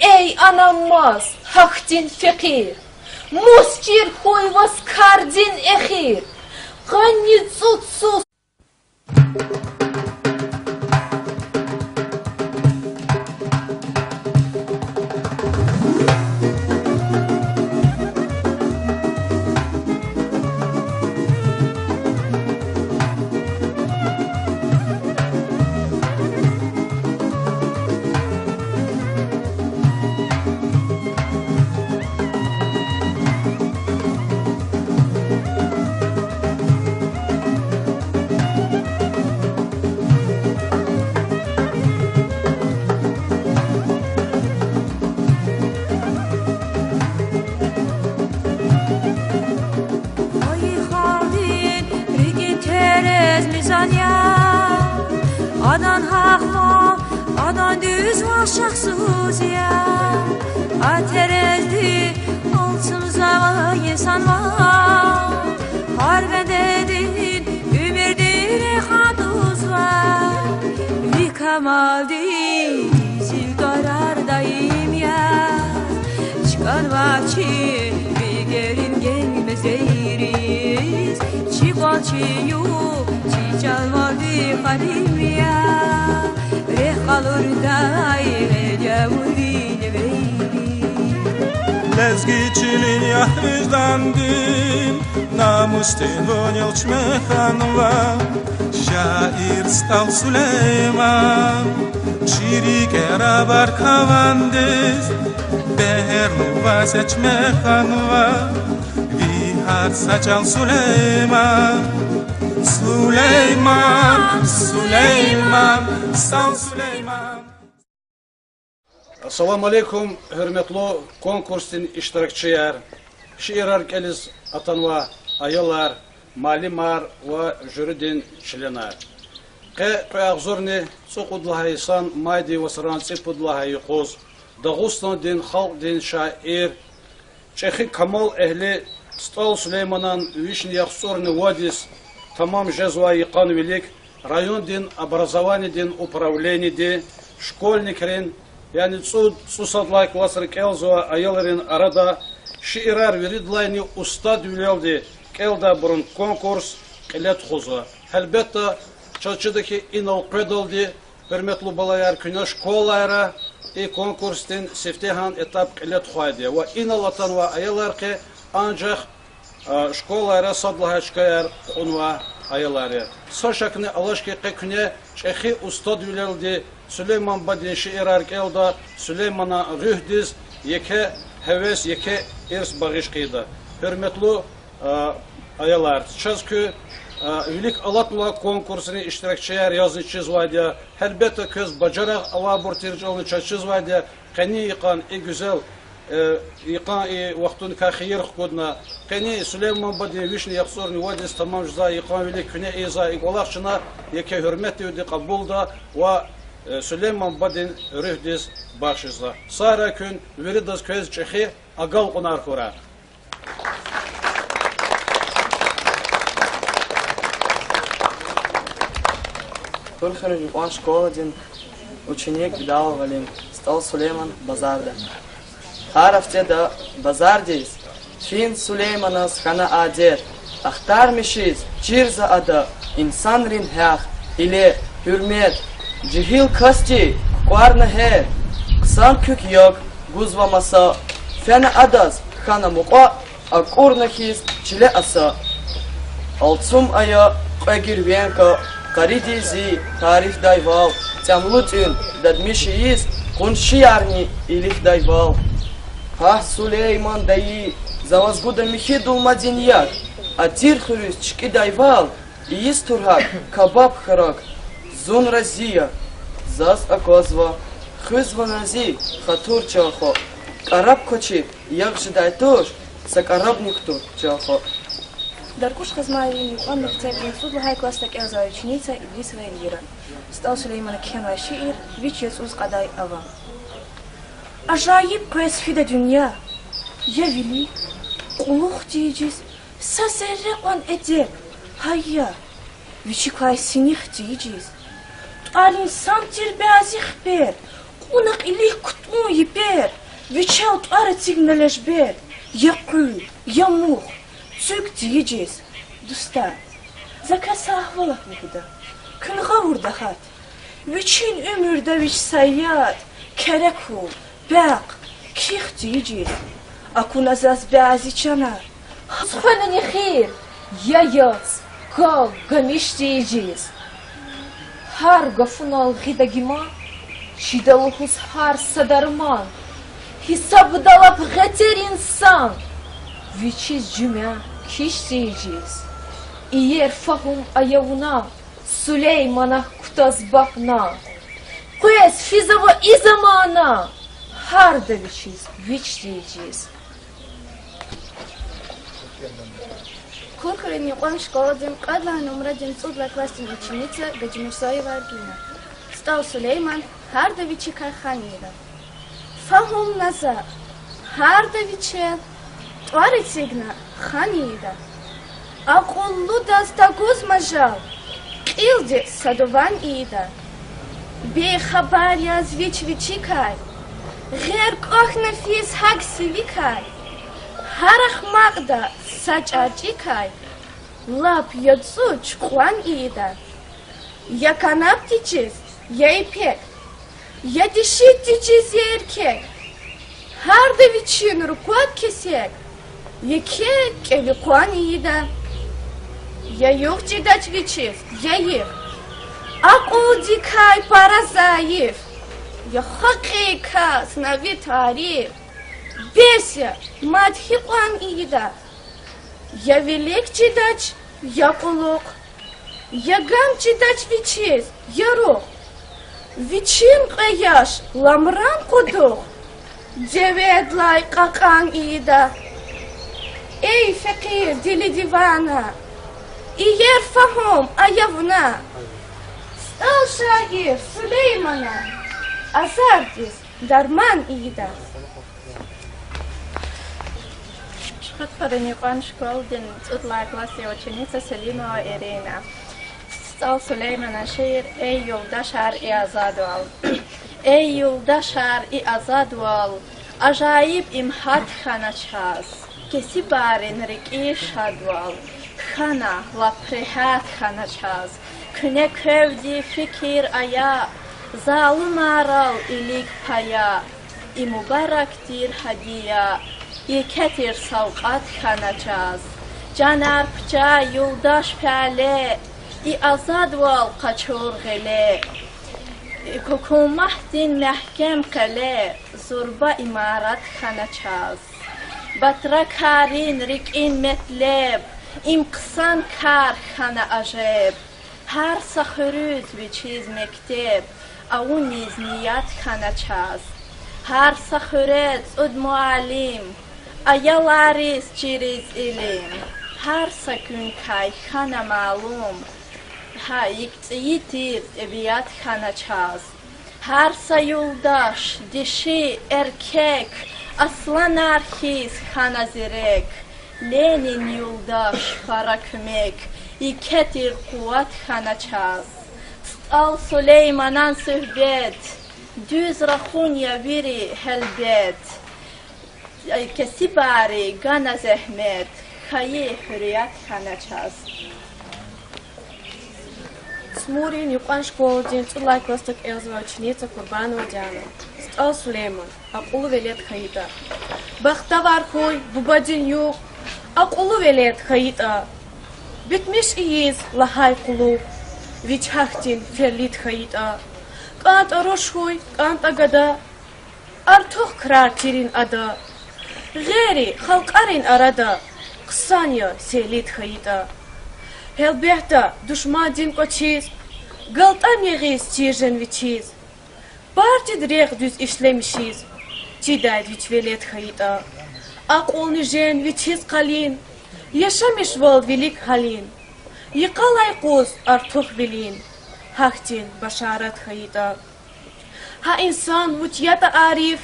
Эй, анамаз, хахтин фекир, мусчир хуй васкардин эхир, ганни цуцус. Adan hakma, adan düz şahsuz ya. Aterezdi, altımıza insan var. Harbe dedin, ümirdir haduz var. kemaldi zildarar daim ya çıkar vaçi bir gelin gelmez eğriz çıkar çiyu çiçal vardı kadim ya reh kalır daim yavudine beyri Lezgiçilin ya vicdandin namustin vonilç mechanwa Şair stal Süleyman Çirikera barkavandiz Beherlu vaseç mechanwa Vihar saçal Süleyman Süleyman, Süleyman, stal Süleyman Assalamu alaikum, hürmetli konkursin iştirakçılar, şiirar keliz atanva ayılar, malimar ve jüridin çilenar. Ağzurni suqudlahay san maydi ve sıransi pudlahay qoz, Dağustan din halk din şair, Çekhi Kamal ehli Stal Süleymanan Vişni Yaxsurni Vadis, tamam jezva yıkan velik, rayon din, образование din, upravleni din, şkolnikrin, yani susadlay klasır kelzova ayıların arada şiirar veridlayni ustad üleldi kelda burun konkurs kelet xuza. Elbette çarşıdaki inal pedaldi hürmetli balayar küne şkolayara konkurstin seftehan etap kelet xuaydı. Ve inal atan ve ayılar ki ancak şkolayara sadlaha çıkayar onva ayıları. Saşakını alaşki küne çehi ustad üleldi Süleyman badin şiirar kelda Süleyman'a rühdiz yeke heves yeke ers bağış kıydı. Hürmetli ayılar. Çünkü Velik Alatla konkursunu iştirakçılar yazıcı zvaydı. Elbette köz bacarak avaburtircalını çaçız vaydı. Kani yıkan güzel yıkan vaktun kahir kudna. Kani Süleyman badin Vişni Yaxsurni Vadis tamam jza yıkan velik küne iza ikolakçına yeke hürmet yudi kabulda ve Süleyman badin rühdiz başızla. Sara gün veridas köz çehi agal kunar kurar. Только он школа один ученик видал Валим, стал Сулейман базарда. Харафте да базардис, фин Сулеймана схана адер, ахтар мишиз, чирза ада, инсан рин хях, или hürmet, cihil kasti, kuarna her, kısan kök yok, guzva masa, fene adaz, khana muqa, akurna his, çile asa. Altsum aya, qagir vienka, Qaridizi, tarif dayval, Tamlutün, dadmişiyiz, Qunşiyarni, ilik dayval. Hah Süleyman dayı, Zavazguda mihi dulmadinyak, Atir xürüz çiki dayval, İyiz turhak, kabab xarak, Zun raziya, Zaz akozva, Xızva nazi, Xatur çaxo, Qarab koçi, Yakşı daytuş, Sakarabniktur çaxo. Даркушка Змаевин, он в церкви судлахай классик Эльза ученица Идрисова Эльвира. Стал Сулеймана Кенва шиир, вичес уз qaday ава. Acayip pesfide dünya, ya veli, kuluk diyeceğiz, sazerrekan edep, hayya, viçikay sinih diyeceğiz. Al insan tirbazih ber, kunak ilik kutmu yiber, viçel tuarı signaleş ber, ya kül, ya muh, Türk diyeceğiz, dostlar. Zaka sahvalak mıhıda. Kınğa vurda hat. Viçin ömürde viç sayyad. Kereku, baq, kih diyeceğiz. Akuna zaz bazı çanar. Sıxanın xeyr. Ya yaz, kal, gamiş diyeceğiz. Har gafunal gidagima. Şidalıhus har sadarman. Hisabı dalap gıter insan. Viçiz cüme. Kiş diyeceğiz. İyer fahum ayavuna, Süleyman'a kutaz bakna. Kuyes fizava izamana. Harda viçiz, viç diyeceğiz. Конкурентный он школа дем кадла номера 902 классная ученица Гаджимирсоева Аргина. Стал Сулейман Хардовичи Кайханира. Фахум назар. Хардовичи Творицигна Ханира. Aqullu dastaguz majal. Qildi sadovan ida. بخبر از ویچی کای غیر کخ نفیس حق سیوی کای هر اخمق دا سچاچی کای لپ یدسو چخوان ایده یا kanap diyeceğiz, ya ipek, ya dişi diyeceğiz ya erkek. Her de viçin rukuat kesek, ya kek evi kuan iyiden. Ya yok cidaç viçiz, ya yif. Ak ol dikay para zayıf, ya hakika sınavi tarif. Besi madhi kuan iyiden. Ya velik cidaç, ya kuluk. Я гам читать вичиз, я рох. Вичин каяш, ламран кудух. Девет лай какан ида. Эй, факир, дили дивана. И ер фахом, аявна. Стал шагир, Сулеймана. Азардис, дарман ида. Подпадание пан Школдин, цутлая классе ученица Селимова Ирина. Стал Сулеймана шир, эй, юлдашар и азадуал. Эй, юлдашар и азадуал. Ажаиб им хат хана час. Кеси барин рики шадуал. Хана лаприхат хана час. Күне көвди фикир ая. Залым арал илик пая. И мубарактир хадия. И кетир сауқат хана час. Жанар пча юлдаш пяле. И азадвал қачур ғиле. Кукумахтин мәхкем қиле. Зурба имарат хана час. Батра карин рикин метлеб. Им қсан кар хана ажеб. Har сахурuz вичиз мектеб. Аун низ ният хана час. Har сахурец уд муалим. Аяларис чириз илим. Har sakun kay хана малум. Ha yiktiyitir ebiyat хана час. Har sayuldaş, dişi, erkek, aslan arhiz хана zirek. Lenin yoldaş, para kümek, iketir kuvat хана час. Al Süleyman'an söhbet, düz rahunya viri helbet. Kesi bari, gana zehmet, hayi hürriyat хана час. Смурин юқан школдин цулай кластак элзва ученица Курбанова Диана. Стал Сулейман, aqulu velet hayita. Bakta var koy, bubadin yok. Aqulu velet hayita. Bitmiş iyiz lahay kulu. Vichahtin ferlit hayita. Kant aroş koy, kant agada. Artık krar tirin ada. Geri halkarin arada. Kısanya selit hayita. Helbehta düşmadin koçiz, galtan yeğiz çirjen viçiz. Parti direk düz işlemişiz, çiday viç velet hayita. Ak olni jen viçiz kalin, yaşamış vol velik halin. Yıkalay kuz artık bilin, haktin başarat hayita. Ha insan vütyata arif,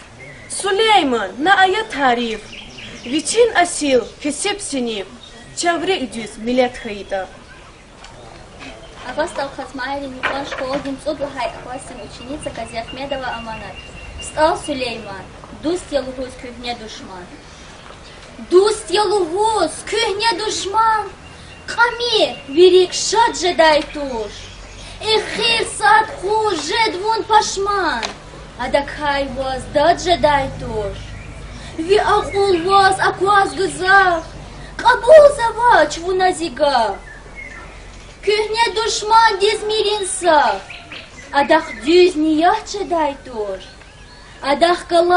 Süleyman na ayat tarif. Viçin asil fesep sinif, çevre üdüz millet hayita. Апостол Хатмайрин юқан школдин цудлахай апастин ученица Казиахмедова Аманат. Встал Сулейман, дуст я лугус кюхне душман. Дуст я лугус кюхне душман. Ками вирик шад жедай туш. Эхир сад ху жедвун пашман. Адакай воз дад жедай туш. Ви акул воз акваз гызав. Кабул завач вуназига. Kühne düşman dizmirin saf. Adak düz niyah çeday dur. Adak kala